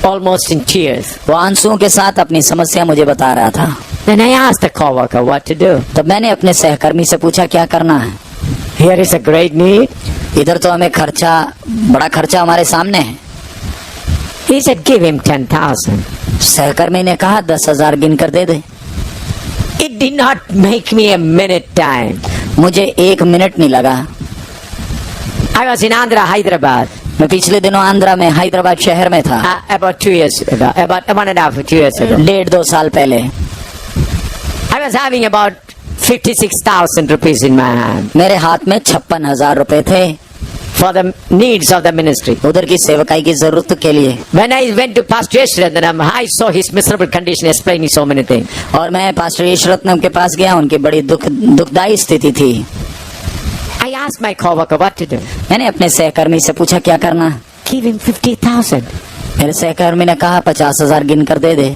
almost in tears. वो आंसुओं के साथ अपनी समस्या मुझे बता रहा था। Then I asked the coworker what to do. तब मैंने अपने सहकर्मी से पूछा क्या करना है। Here is a great need. इधर तो हमें बड़ा खर्चा हमारे सामने है। He said, give him 10,000. सहकर्मी ने कहा 10,000 गिन कर दे दे। It did not make me a minute time. मुझे 1 मिनट नहीं लगा। I was in Andhra, Hyderabad. मैं पिछले दिनों आंध्रा में हैदराबाद शहर में था। About 2 years ago, about 1.5 years ago. 1.5-2 साल पहले। I was having about 56,000 rupees in my hand. मेरे हाथ में 56,000 रुपए थे। for the needs of the ministry. उधर की सेवकाई की जरूरत के लिए। When I went to Pastor Yeshwaratan, I saw his miserable condition, explaining so many things. और मैं पास्टर यशरत्नम के पास गया, उनकी बड़ी दुखदायी स्थिति थी। I asked my co-worker what to do. मैंने अपने सहकर्मी से पूछा क्या करना। Give him 50,000. मेरे सहकर्मी ने कहा 50,000 गिन कर दे दे।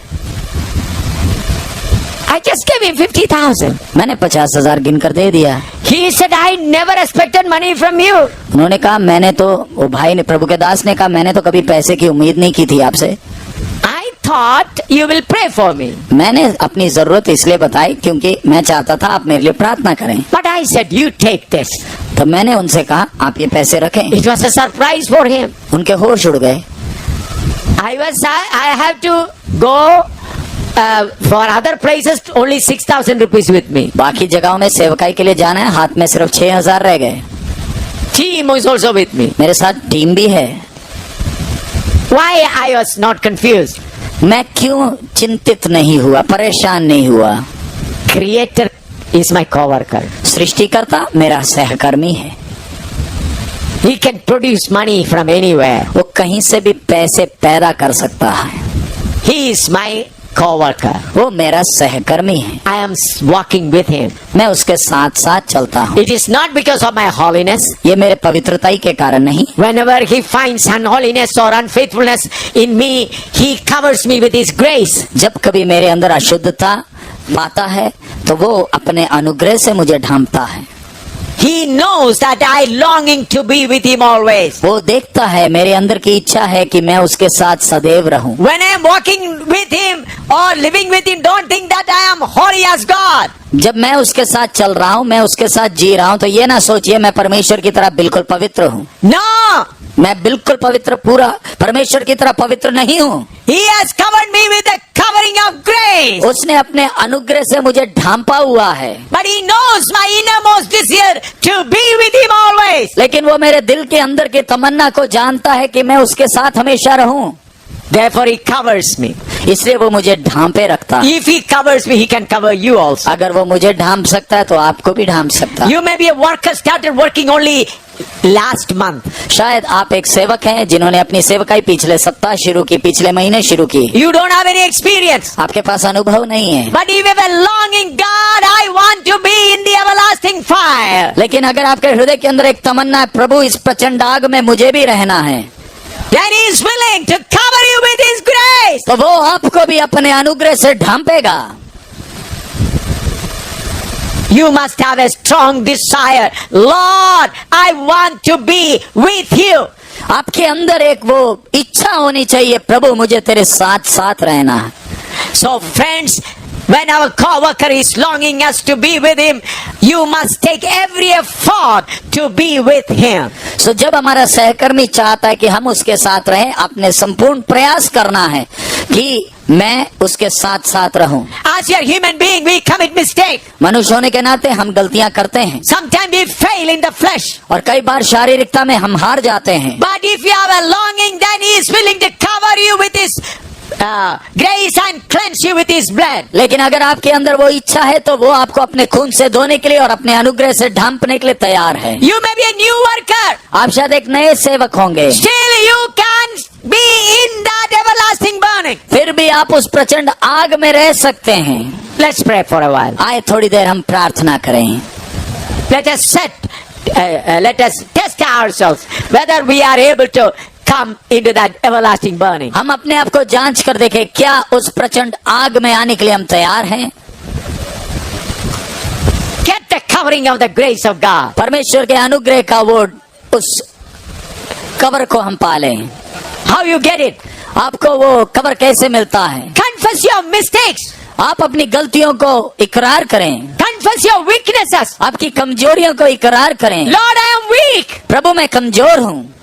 I just gave him 50,000. मैंने 50,000 गिन कर दे दिया। He said, I never expected money from you. उन्होंने कहा मैंने तो, वो भाई ने, प्रभु के दास ने कहा मैंने तो कभी पैसे की उम्मीद नहीं की थी आपसे। I thought you will pray for me. मैंने अपनी जरूरत इसलिए बताई क्योंकि मैं चाहता था आप मेरे लिए प्रार्थना करें। But I said, you take this. तो मैंने उनसे कहा आप ये पैसे रखें। It was a surprise for him. उनके होश उड़ गए। I have to go for other places, only 6,000 rupees with me. बाकी जगहों में सेवकाई के लिए जाना है, हाथ में सिर्फ 6,000 रह गए। Team is also with me. मेरे साथ टीम भी है। Why I was not confused? मैं क्यों चिंतित नहीं हुआ, परेशान नहीं हुआ? Creator is my co-worker. सृष्टिकर्ता मेरा सहकर्मी है। He can produce money from anywhere. वो कहीं से भी पैसे पैदा कर सकता है। He is my co-worker. वो मेरा सहकर्मी है। I am walking with him. मैं उसके साथ साथ चलता हूँ। It is not because of my holiness. ये मेरे पवित्रताई के कारण नहीं। Whenever he finds unholiness or unfaithfulness in me, he covers me with his grace. जब कभी मेरे अंदर अशुद्धता पाता है तो वो अपने अनुग्रह से मुझे ढांपता है। He knows that I longing to be with him always. वो देखता है मेरे अंदर की इच्छा है कि मैं उसके साथ सदैव रहूं। When I am walking with him or living with him, don't think that I am holy as God. जब मैं उसके साथ चल रहा हूँ, मैं उसके साथ जी रहा हूँ, तो ये ना सोचिए मैं परमेश्वर की तरह बिल्कुल पवित्र हूँ। No! मैं बिल्कुल पवित्र, पूरा परमेश्वर की तरह पवित्र नहीं हूँ। He has covered me with the covering of grace. उसने अपने अनुग्रह से मुझे ढांपा हुआ है। But he knows my innermost desire to be with him always. लेकिन वो मेरे दिल के अंदर की तमन्ना को जानता है कि मैं उसके साथ हमेशा रहूं। Therefore he covers me. इसलिए वो मुझे ढांपे रखता है। If he covers me, he can cover you also. अगर वो मुझे ढांप सकता है तो आपको भी ढांप सकता है। You may be a worker started working only last month. शायद आप एक सेवक हैं जिन्होंने अपनी सेवकाई पिछले सप्ताह शुरू की, पिछले महीने शुरू की। You don't have any experience. आपके पास अनुभव नहीं है। But if you have a longing, God, I want to be in the everlasting fire. लेकिन अगर आपके हृदय के अंदर एक तमन्ना है, प्रभु इस प्रचंड आग में मुझे भी रहना है, Then he is willing to cover you with his grace. तो वो आपको भी अपने अनुग्रह से ढांपेगा। You must have a strong desire. Lord, I want to be with you. आपके अंदर एक वो इच्छा होनी चाहिए, प्रभु मुझे तेरे साथ साथ रहना है। So friends, when our co-worker is longing us to be with him, you must take every effort to be with him. So जब हमारा सहकर्मी चाहता है कि हम उसके साथ रहें, आपने संपूर्ण प्रयास करना है कि मैं उसके साथ साथ रहूं। As a human being, we commit mistake. मनुष्य होने के नाते हम गलतियां करते हैं Sometimes we fail in the flesh. और कई बार शारीरिकता में हम हार जाते हैं। But if you have a longing, then he is willing to cover you with his grace and cleanse you with his blood. लेकिन अगर आपके अंदर वो इच्छा है तो वो आपको अपने खून से धोने के लिए और अपने अनुग्रह से ढांपने के लिए तैयार है। You may be a new worker. आप शायद एक नए सेवक होंगे, Still you can be in that everlasting burning. फिर भी आप उस प्रचंड आग में रह सकते हैं। Let's pray for a while. आए थोड़ी देर हम प्रार्थना करें। Let us test ourselves whether we are able to come into that everlasting burning. हम अपने आप को जांच कर देखें, क्या उस प्रचंड आग में आने के लिए हम तैयार हैं? Get the covering of the grace of God. परमेश्वर के अनुग्रह का वो उस कवर को हम पालें। How you get it? आपको वो कवर कैसे मिलता है? Confess your mistakes. आप अपनी गलतियों को इकरार करें, Confess your weaknesses. आपकी कमजोरियों को इकरार करें। Lord, I am weak. प्रभु मैं कमजोर हूँ,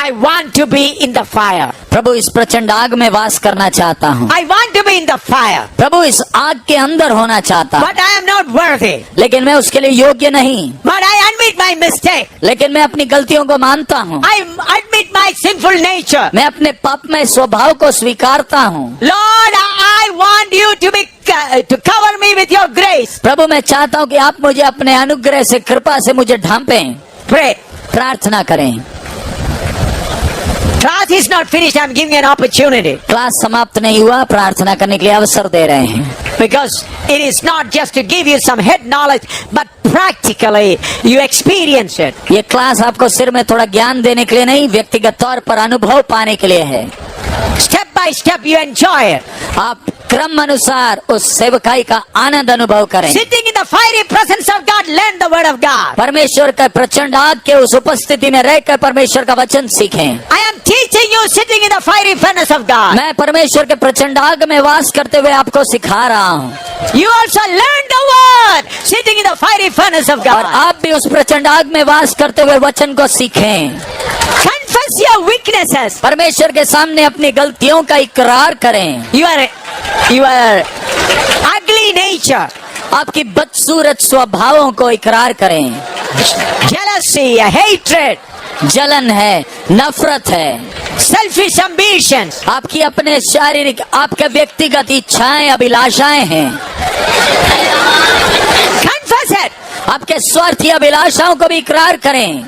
I want to be in the fire. प्रभु इस प्रचंड आग में वास करना चाहता हूँ, I want to be in the fire. प्रभु इस आग के अंदर होना चाहता हूँ, But I am not worthy. लेकिन मैं उसके लिए योग्य नहीं। But I admit my mistake. लेकिन मैं अपनी गलतियों को मानता हूँ, I admit my sinful nature. मैं अपने पापमय स्वभाव को स्वीकारता हूँ। Lord, I want you to cover me with your grace. प्रभु मैं चाहता हूँ कि आप मुझे अपने अनुग्रह से, कृपा से मुझे ढांपें। Pray. प्रार्थना करें। Class is not finished. I'm giving an opportunity. Class समाप्त नहीं हुआ, प्रार्थना करने के लिए अवसर दे रहे हैं। Because it is not just to give you some head knowledge, but practically you experience it. ये क्लास आपको सिर में थोड़ा ज्ञान देने के लिए नहीं, व्यक्तिगत तौर पर अनुभव पाने के लिए है। Step by step you enjoy it. आप क्रम अनुसार उस सेवकाई का आनंद अनुभव करें। Sitting in the fiery presence of God, learn the word of God. परमेश्वर के प्रचंड आग के उस उपस्थिति में रहकर परमेश्वर का वचन सीखें। I am teaching you sitting in the fiery furnace of God. मैं परमेश्वर के प्रचंड आग में वास करते हुए आपको सिखा रहा हूँ, You also learn the word sitting in the fiery furnace of और God. आप भी उस प्रचंड आग में वास करते हुए वचन को सीखें। Confess your weaknesses. परमेश्वर के सामने अपनी गलतियों का इकरार करें। Your ugly nature, आपकी बदसूरत स्वभावों को इकरार करें। jealousy, hatred, जलन है, नफरत है, selfish ambitions, आपकी अपने शारीरिक, आपके व्यक्तिगत इच्छाएं, अभिलाषाएं हैं। confess it आपके स्वार्थी अभिलाषाओं को भी इकरार करें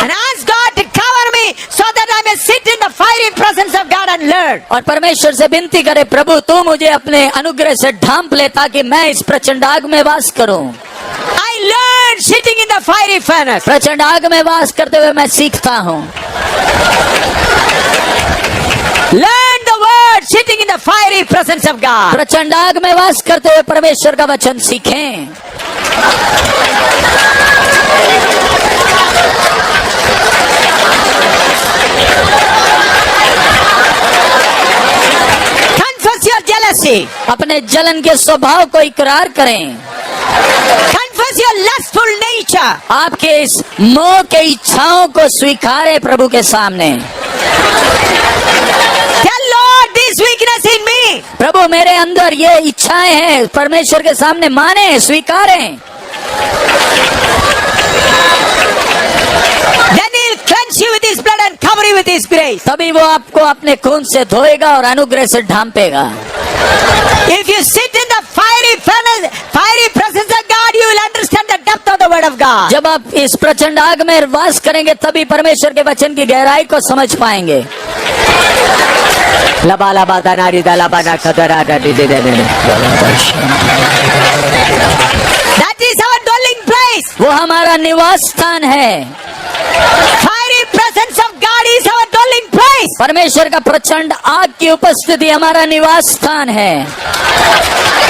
and ask God to cover me so that I may sit in the fiery presence of God and learn. और परमेश्वर से विनती करें, प्रभु तू मुझे अपने अनुग्रह से ढांप ले ताकि मैं इस प्रचंड आग में वास करूं। I learn sitting in the fiery furnace. प्रचंड आग में वास करते हुए मैं सीखता हूँ। Learn the word sitting in the fiery presence of God. प्रचंड आग में वास करते हुए परमेश्वर का वचन सीखें। Confess your jealousy. अपने जलन के स्वभाव को इकरार करें। Confess your lustful nature. आपके इस मोह के इच्छाओं को स्वीकारें प्रभु के सामने। Tell Lord this weakness in me. प्रभु मेरे अंदर ये इच्छाएं हैं, परमेश्वर के सामने माने, स्वीकारें। Then He'll cleanse you with His blood and cover you with His grace. तभी वो आपको अपने खून से धोएगा और अनुग्रह से ढांपेगा। If you sit in the fiery furnace, fiery presence of God, you will understand the depth of the word of God. जब आप इस प्रचंड आग में वास करेंगे तभी परमेश्वर के वचन की गहराई को समझ पाएंगे। लबा लबा दनारी दलाबा ना खदरा डडी दे दे दे। That is our dwelling place. वो हमारा निवास स्थान है। Fiery presence of God is our dwelling place. परमेश्वर का प्रचंड आग की उपस्थिति हमारा निवास स्थान है।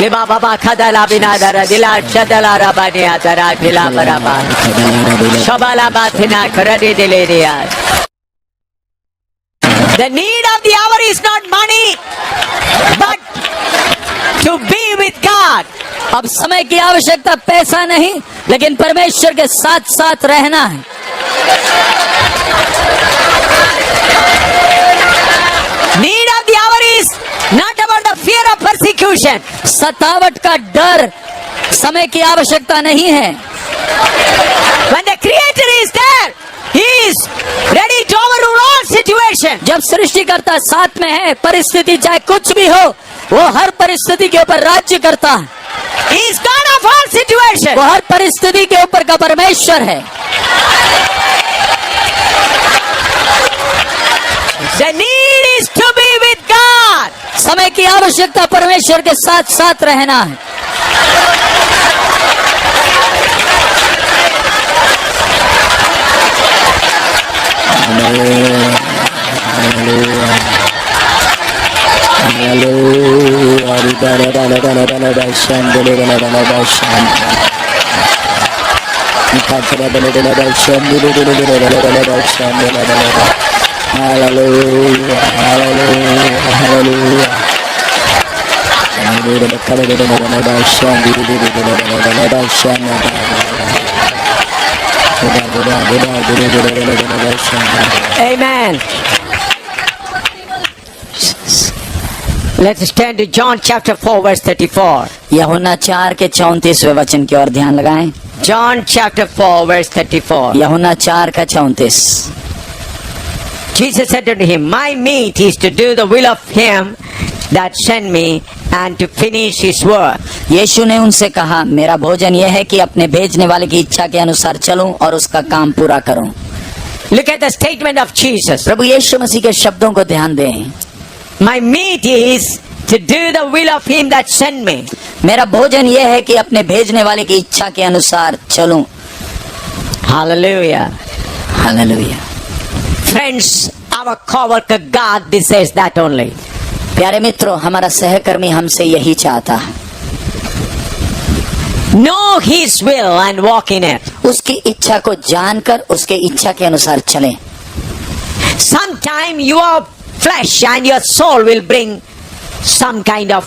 लिबा बाबा खदला बिना दरा दिला शदला रबानी आदरा दिला बराबा शबाला बाथिना करदे दिले दिया। The need of the hour is not money, but to be with God. अब समय की आवश्यकता पैसा नहीं, लेकिन परमेश्वर के साथ साथ रहना है। Need of the hour is not about the fear of persecution. सतावट का डर समय की आवश्यकता नहीं है। When the Creator is there, He is ready to overrule all situation. जब सृष्टिकर्ता साथ में है, परिस्थिति चाहे कुछ भी हो, वो हर परिस्थिति के ऊपर राज्य करता है। He is God of all situation. वो हर परिस्थिति के ऊपर का परमेश्वर है। The need is to be with God. समय की आवश्यकता परमेश्वर के साथ साथ रहना है। Amen. Let's turn to John chapter 4 verse 34. यूहन्ना 4 के 34वें वचन की ओर ध्यान लगाएं। John chapter 4 verse 34. यूहन्ना 4 का 34। Jesus said unto him, My meat is to do the will of him that sent me and to finish his work. यीशु ने उनसे कहा, मेरा भोजन यह है कि अपने भेजने वाले की इच्छा के अनुसार चलूं और उसका काम पूरा करूं। Look at the statement of Jesus. प्रभु यीशु मसीह के शब्दों को ध्यान दें। My meat is to do the will of him that sent me. मेरा भोजन यह है कि अपने भेजने वाले की इच्छा के अनुसार चलूं। Hallelujah. Hallelujah. Friends, our co-worker God, this says that only. प्यारे मित्रों, हमारा सहकर्मी हमसे यही चाहता है। Know his will and walk in it. उसकी इच्छा को जानकर उसके इच्छा के अनुसार चलें। Sometime your flesh and your soul will bring some kind of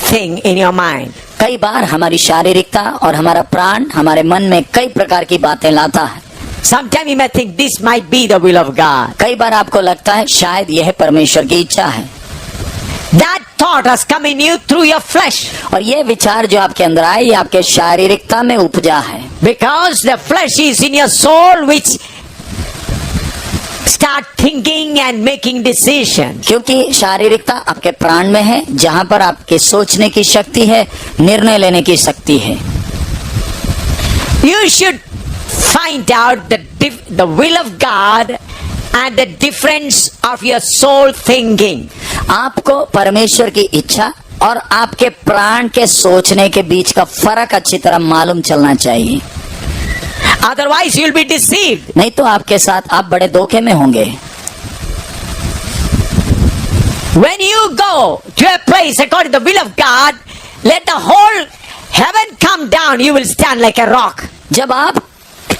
thing in your mind. कई बार हमारी शारीरिकता और हमारा प्राण हमारे मन में कई प्रकार की बातें लाता है। Sometime you may think this might be the will of God. कई बार आपको लगता है शायद यह परमेश्वर की इच्छा है। That thought has come in you through your flesh. और ये विचार जो आपके अंदर आए ये आपके शारीरिकता में उपजा है। Because the flesh is in your soul which start thinking and making decision. क्योंकि शारीरिकता आपके प्राण में है, जहाँ पर आपके सोचने की शक्ति है, निर्णय लेने की शक्ति है। You should find out the will of God and the difference of your soul thinking. आपको परमेश्वर की इच्छा और आपके प्राण के सोचने के बीच का फर्क अच्छी तरह मालूम चलना चाहिए। Otherwise you'll be deceived. नहीं तो आपके साथ आप बड़े धोखे में होंगे। When you go to a place according to the will of God, let the whole heaven come down, you will stand like a rock. जब आप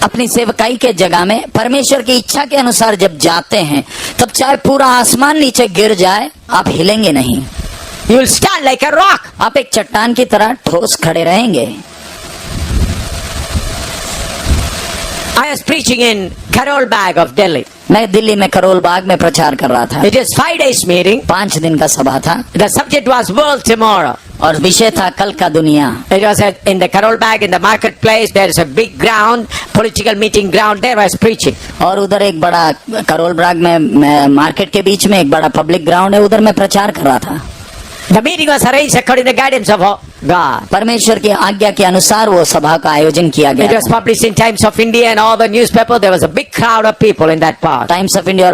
अपनी सेवकाई के जगह में परमेश्वर की इच्छा के अनुसार जब जाते हैं, तब चाहे पूरा आसमान नीचे गिर जाए, आप हिलेंगे नहीं। You will stand like a rock. आप एक चट्टान की तरह ठोस खड़े रहेंगे। I was preaching in Karol Bagh of Delhi. मैं दिल्ली में करोल बाग में प्रचार कर रहा था। It is 5 days meeting. 5 दिन का सभा था The subject was World Tomorrow. और विषय था कल का दुनिया। It was in the Karol Bagh in the marketplace. There is a big ground, political meeting ground. There I was preaching. और उधर एक बड़ा करोल बाग में मार्केट के बीच में एक बड़ा पब्लिक ग्राउंड है, उधर मैं प्रचार कर रहा था। The meeting was arranged according to the guidance of God. परमेश्वर की आज्ञा के अनुसार वो सभा का आयोजन किया It गया was था। published in Times of India and all the newspaper. There was a big crowd of people in that part. Times of India और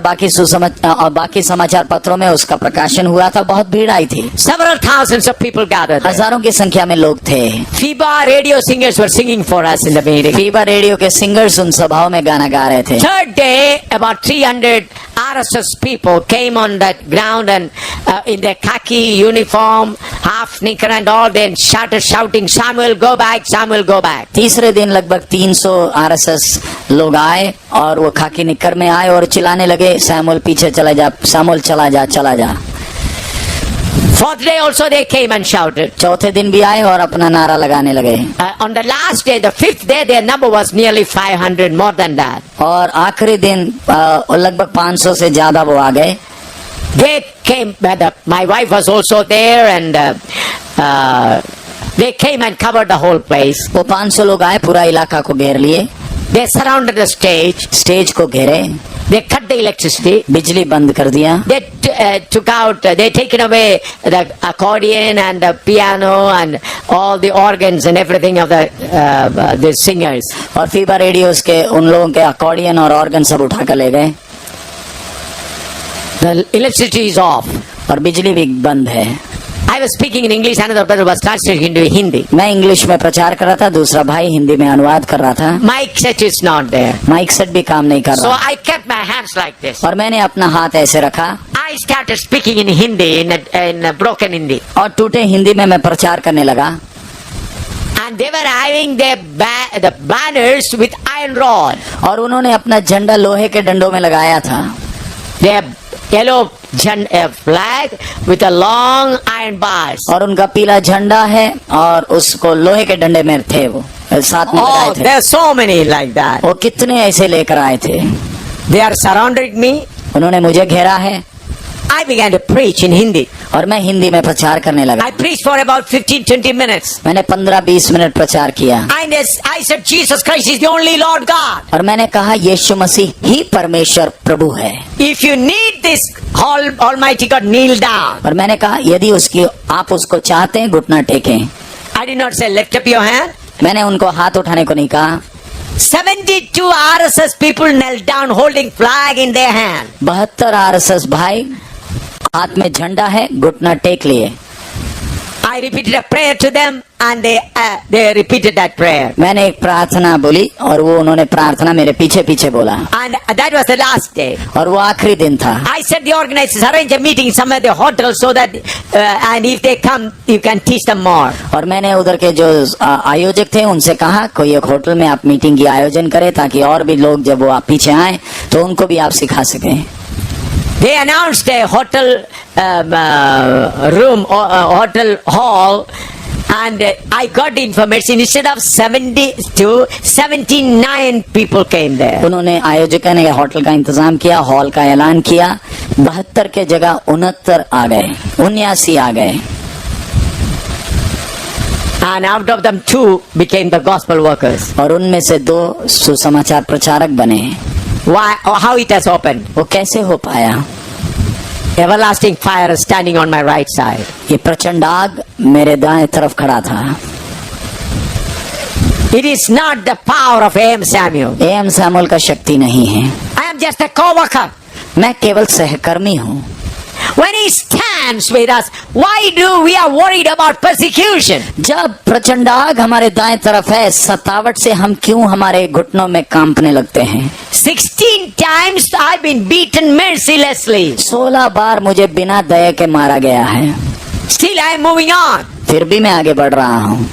बाकी समाचार पत्रों में उसका प्रकाशन हुआ था। बहुत भीड़ आई थी, Several thousands of people gathered there. हजारों की संख्या में लोग थे। FIBA radio singers were singing for us in the meeting. FIBA radio के सिंगर्स उन सभाओं में गाना गा रहे थे। Third day, about 300 RSS people came on that ground and in their khaki uniform, half knicker and all, then started shouting, Samuel, go back, Samuel, go back. तीसरे दिन लगभग 300 आरएसएस लोग आए और वो खाकी निक्कर में आए और चिल्लाने लगे, सैमुअल पीछे चला जा, सैमुअल चला जा, चला जा। Fourth day also they came and shouted. चौथे दिन भी आए और अपना नारा लगाने लगे। On the last day, the fifth day, their number was nearly 500, more than that. और आखिरी दिन लगभग 500 से ज्यादा वो आ गए। They came, my wife was also there and they came and covered the whole place. वो 500 लोग आए, पूरा इलाका को घेर लिए। They surrounded the stage. Stage को घेरे, They cut the electricity. बिजली बंद कर दिया। They took out, they taken away the accordion and the piano and all the organs and everything of the singers. और फीबा रेडियो के उन लोगों के अकॉर्डियन और ऑर्गन सब उठा कर ले गए। The electricity is off. और बिजली भी बंद है। I was speaking in English, another brother was translating into Hindi. मैं इंग्लिश में प्रचार कर रहा था, दूसरा भाई हिंदी में अनुवाद कर रहा था। Mic set is not there. Mic set भी काम नहीं कर So रहा I kept my hands like this. और मैंने अपना हाथ ऐसे रखा I started speaking in Hindi, in a broken Hindi. और टूटे हिंदी में मैं प्रचार करने लगा। And they were having the banners with iron rod. और उन्होंने अपना झंडा लोहे के डंडों में लगाया था। They have yellow flag with a long iron bars. और उनका पीला झंडा है और उसको लोहे के डंडे में थे, वो साथ में लगाए Oh, थे। there are so many like that. वो कितने ऐसे लेकर आए थे। They are surrounding me. उन्होंने मुझे घेरा है I began to preach in Hindi. और मैं हिंदी में प्रचार करने लगा। I preached for about 15-20 minutes. मैंने 15-20 मिनट प्रचार किया And I said Jesus Christ is the only Lord God. और मैंने कहा यीशु मसीह ही परमेश्वर प्रभु है। If you need this Almighty God, kneel down. और मैंने कहा यदि आप उसको चाहते हैं घुटना टेकें। I did not say lift up your hand. मैंने उनको हाथ उठाने को नहीं कहा। 72 RSS people knelt down holding flag in their hand. 72 RSS भाई हाथ में झंडा है, घुटना टेक लिए। I repeated a prayer to them and they repeated that prayer. मैंने एक प्रार्थना बोली और वो उन्होंने प्रार्थना मेरे पीछे पीछे बोला, And that was the last day. और वो आखिरी दिन था। I said the organizers arrange a meeting somewhere at the hotel so that and if they come you can teach them more. और मैंने उधर के जो आयोजक थे उनसे कहा कोई एक होटल में आप मीटिंग की आयोजन करें ताकि और भी लोग जब वो आप पीछे आए तो उनको भी आप सिखा सकें। They announced a hotel room or hotel hall, and I got the information. Instead of 72, 79 people came there. उन्होंने आयोजकों ने होटल का इंतजाम किया, हॉल का ऐलान किया, 72 के जगह 69 आ गए, 79 आ गए। And out of them 2 became the gospel workers. और उनमें से 2 सुसमाचार प्रचारक बने। Why? Or how it has opened? वो कैसे हो पाया? Everlasting fire is standing on my right side. ये प्रचंड आग मेरे दाएं तरफ खड़ा था। It is not the power of A.M. Samuel. A.M. Samuel का शक्ति नहीं है, I am just a co-worker. मैं केवल सहकर्मी हूँ। When he stands with us, why do we are worried about persecution? जब प्रचंड आग हमारे दाएं तरफ है, सतावट से हम क्यों हमारे घुटनों में कांपने लगते हैं? 16 times I've been beaten mercilessly. 16 बार मुझे बिना दया के मारा गया है, Still I am moving on. फिर भी मैं आगे बढ़ रहा हूँ।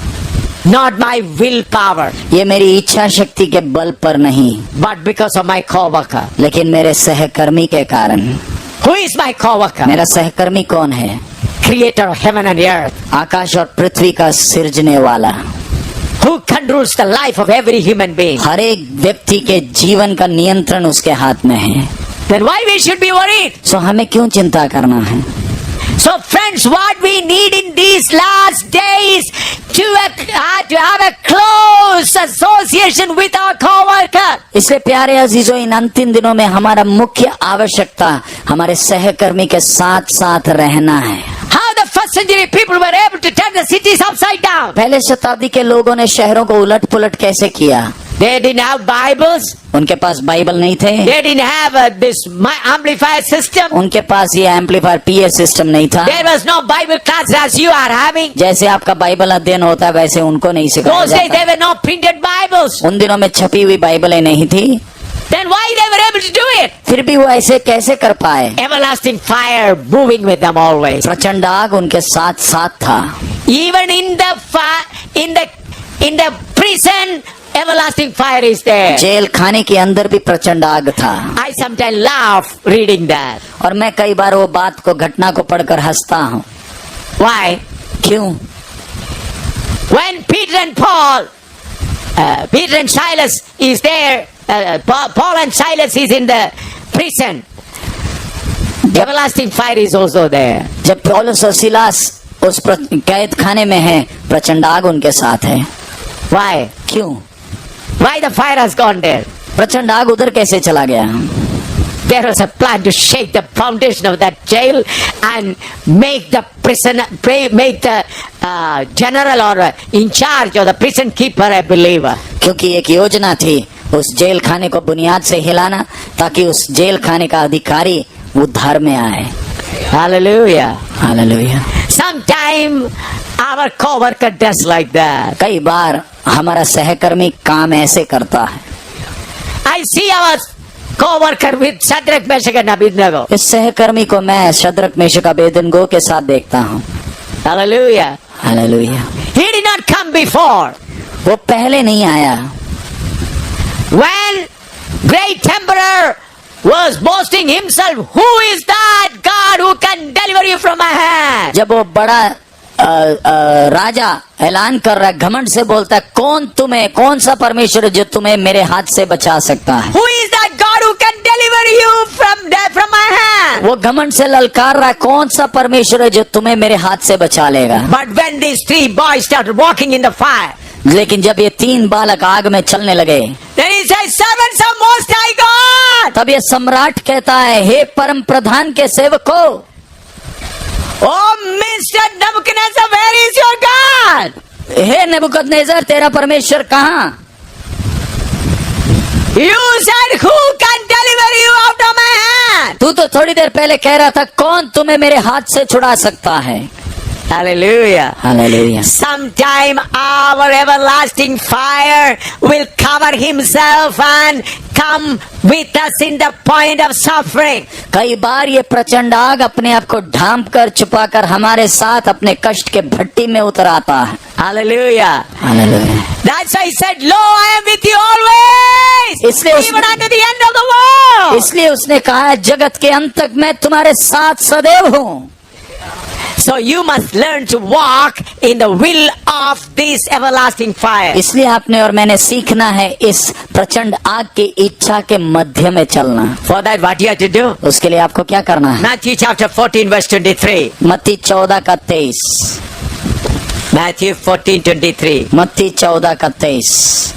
Not my willpower, ये मेरी इच्छा शक्ति के बल पर नहीं, but because of my co-worker. लेकिन मेरे सहकर्मी के कारण। Who is my co-worker? मेरा सहकर्मी कौन है? Creator of heaven and earth. आकाश और पृथ्वी का सृजने वाला, Who controls the life of every human being. हर एक व्यक्ति के जीवन का नियंत्रण उसके हाथ में है। Then why we should be worried? सो हमें क्यों चिंता करना है? So friends, what we need in these last days to have a close association with our co-worker. इसलिए प्यारे अजीजों, इन अंतिम दिनों में हमारा मुख्य आवश्यकता हमारे सहकर्मी के साथ साथ रहना है। How the first century people were able to turn the cities upside down. पहले शताब्दी के लोगों ने शहरों को उलट पुलट कैसे किया? They didn't have Bibles. उनके पास बाइबल नहीं थे, They didn't have this amplifier system. उनके पास ये एम्पलीफायर PA सिस्टम नहीं था। There was no Bible class as you are having. जैसे आपका बाइबल अध्ययन होता है वैसे उनको नहीं सिखाया Those days जाता। there were no printed Bibles. उन दिनों में छपी हुई बाइबलें नहीं थी, Then why they were able to do it? फिर भी वो ऐसे कैसे कर पाए? Everlasting fire moving with them always. प्रचंड आग उनके साथ साथ था। Even in the prison, everlasting fire is there. Jail खाने के अंदर भी प्रचंड आग था। I sometimes laugh reading that. और मैं कई बार वो बात को, घटना को पढ़कर हंसता हूँ। Why? क्यों? When Peter and Silas is there, Paul and Silas is in the prison. The everlasting fire is also there. जब पौलुस और सिलास उस कैद खाने में है, प्रचंड आग उनके साथ है। Why? क्यों? Why the fire has gone there? प्रचंड आग उधर कैसे चला गया? There was a plan to shake the foundation of that jail and make the general or in charge of the prison keeper a believer. क्योंकि एक योजना थी उस जेल खाने को बुनियाद से हिलाना ताकि उस जेल खाने का अधिकारी उद्धार में आए। Hallelujah. Hallelujah. Sometime our co-worker does like that. कई बार हमारा सहकर्मी काम ऐसे करता है। I see our co-worker with Shadrach, Meshach and Abednego. इस सहकर्मी को मैं शद्रक मेशक अबेदनगो के साथ देखता हूँ। Hallelujah. Hallelujah. He did not come before. वो पहले नहीं आया। When great emperor was boasting himself, who is that God who can deliver you from my hand? जब वो बड़ा राजा ऐलान कर रहा है, घमंड से बोलता है, कौन सा परमेश्वर है जो तुम्हें मेरे हाथ से बचा सकता है? Who is that God who can deliver you from my hand? वो घमंड से ललकार रहा है, कौन सा परमेश्वर है जो तुम्हें मेरे हाथ से बचा लेगा? But when these 3 boys started walking in the fire, लेकिन जब ये 3 बालक आग में चलने लगे, then he says, servants of Most High God. तब ये सम्राट कहता है, हे परम प्रधान के सेवकों, Oh, Mr. Nebuchadnezzar, where is your God? हे नेबुकदनेजर, तेरा परमेश्वर कहाँ? You said, who can deliver you out of my hand? तू तो थोड़ी देर पहले कह रहा था कौन तुम्हें मेरे हाथ से छुड़ा सकता है। Hallelujah. Hallelujah. Sometime our everlasting fire will cover himself and come with us in the point of suffering. कई बार ये प्रचंड आग अपने आप को ढांप कर छुपा कर हमारे साथ अपने कष्ट के भट्टी में उतर आता है। Hallelujah. Hallelujah. That's why he said, Lo, I am with you always, इसलिए even unto the end of the world. इसलिए उसने कहा जगत के अंत तक मैं तुम्हारे साथ सदैव हूँ। So you must learn to walk in the will of this everlasting fire. इसलिए आपने और मैंने सीखना है इस प्रचंड आग की इच्छा के मध्य में चलना। For that, what you have to do? उसके लिए आपको क्या करना है? Matthew chapter 14 verse 23. मत्ती 14 का 23। Matthew 14:23. मत्ती 14 का 23।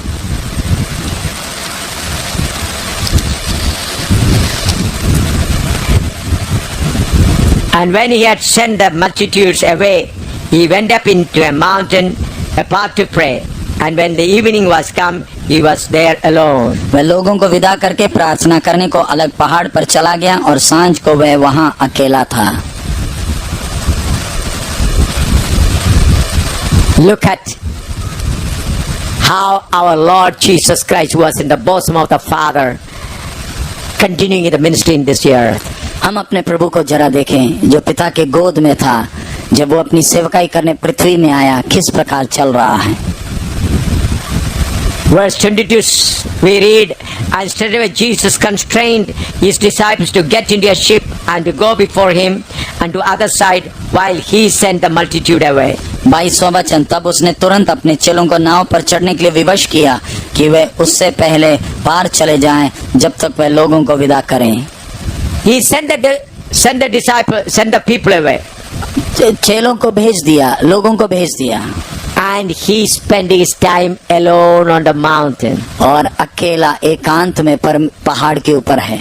And when he had sent the multitudes away, he went up into a mountain apart to pray. And when the evening was come, he was there alone. वह लोगों को विदा करके प्रार्थना करने को अलग पहाड़ पर चला गया और सांझ को वह वहां अकेला था। Look at how our Lord Jesus Christ was in the bosom of the Father, continuing in the ministry in this earth. हम अपने प्रभु को जरा देखें जो पिता के गोद में था जब वो अपनी सेवकाई करने पृथ्वी में आया, किस प्रकार चल रहा है। Verse 22 we read, and straightway Jesus constrained his disciples to get into a ship and to go before him and to other side while he sent the multitude away. 22वां वचन, तब उसने तुरंत अपने चेलों को नाव पर चढ़ने के लिए विवश किया कि वे उससे पहले पार चले जाएं जब तक वह लोगों को विदा करें। He sent the disciples, sent the people away. चेलों को भेज दिया, लोगों को भेज दिया। And he spent his time alone on the mountain. और अकेला एकांत में पर पहाड़ के ऊपर है।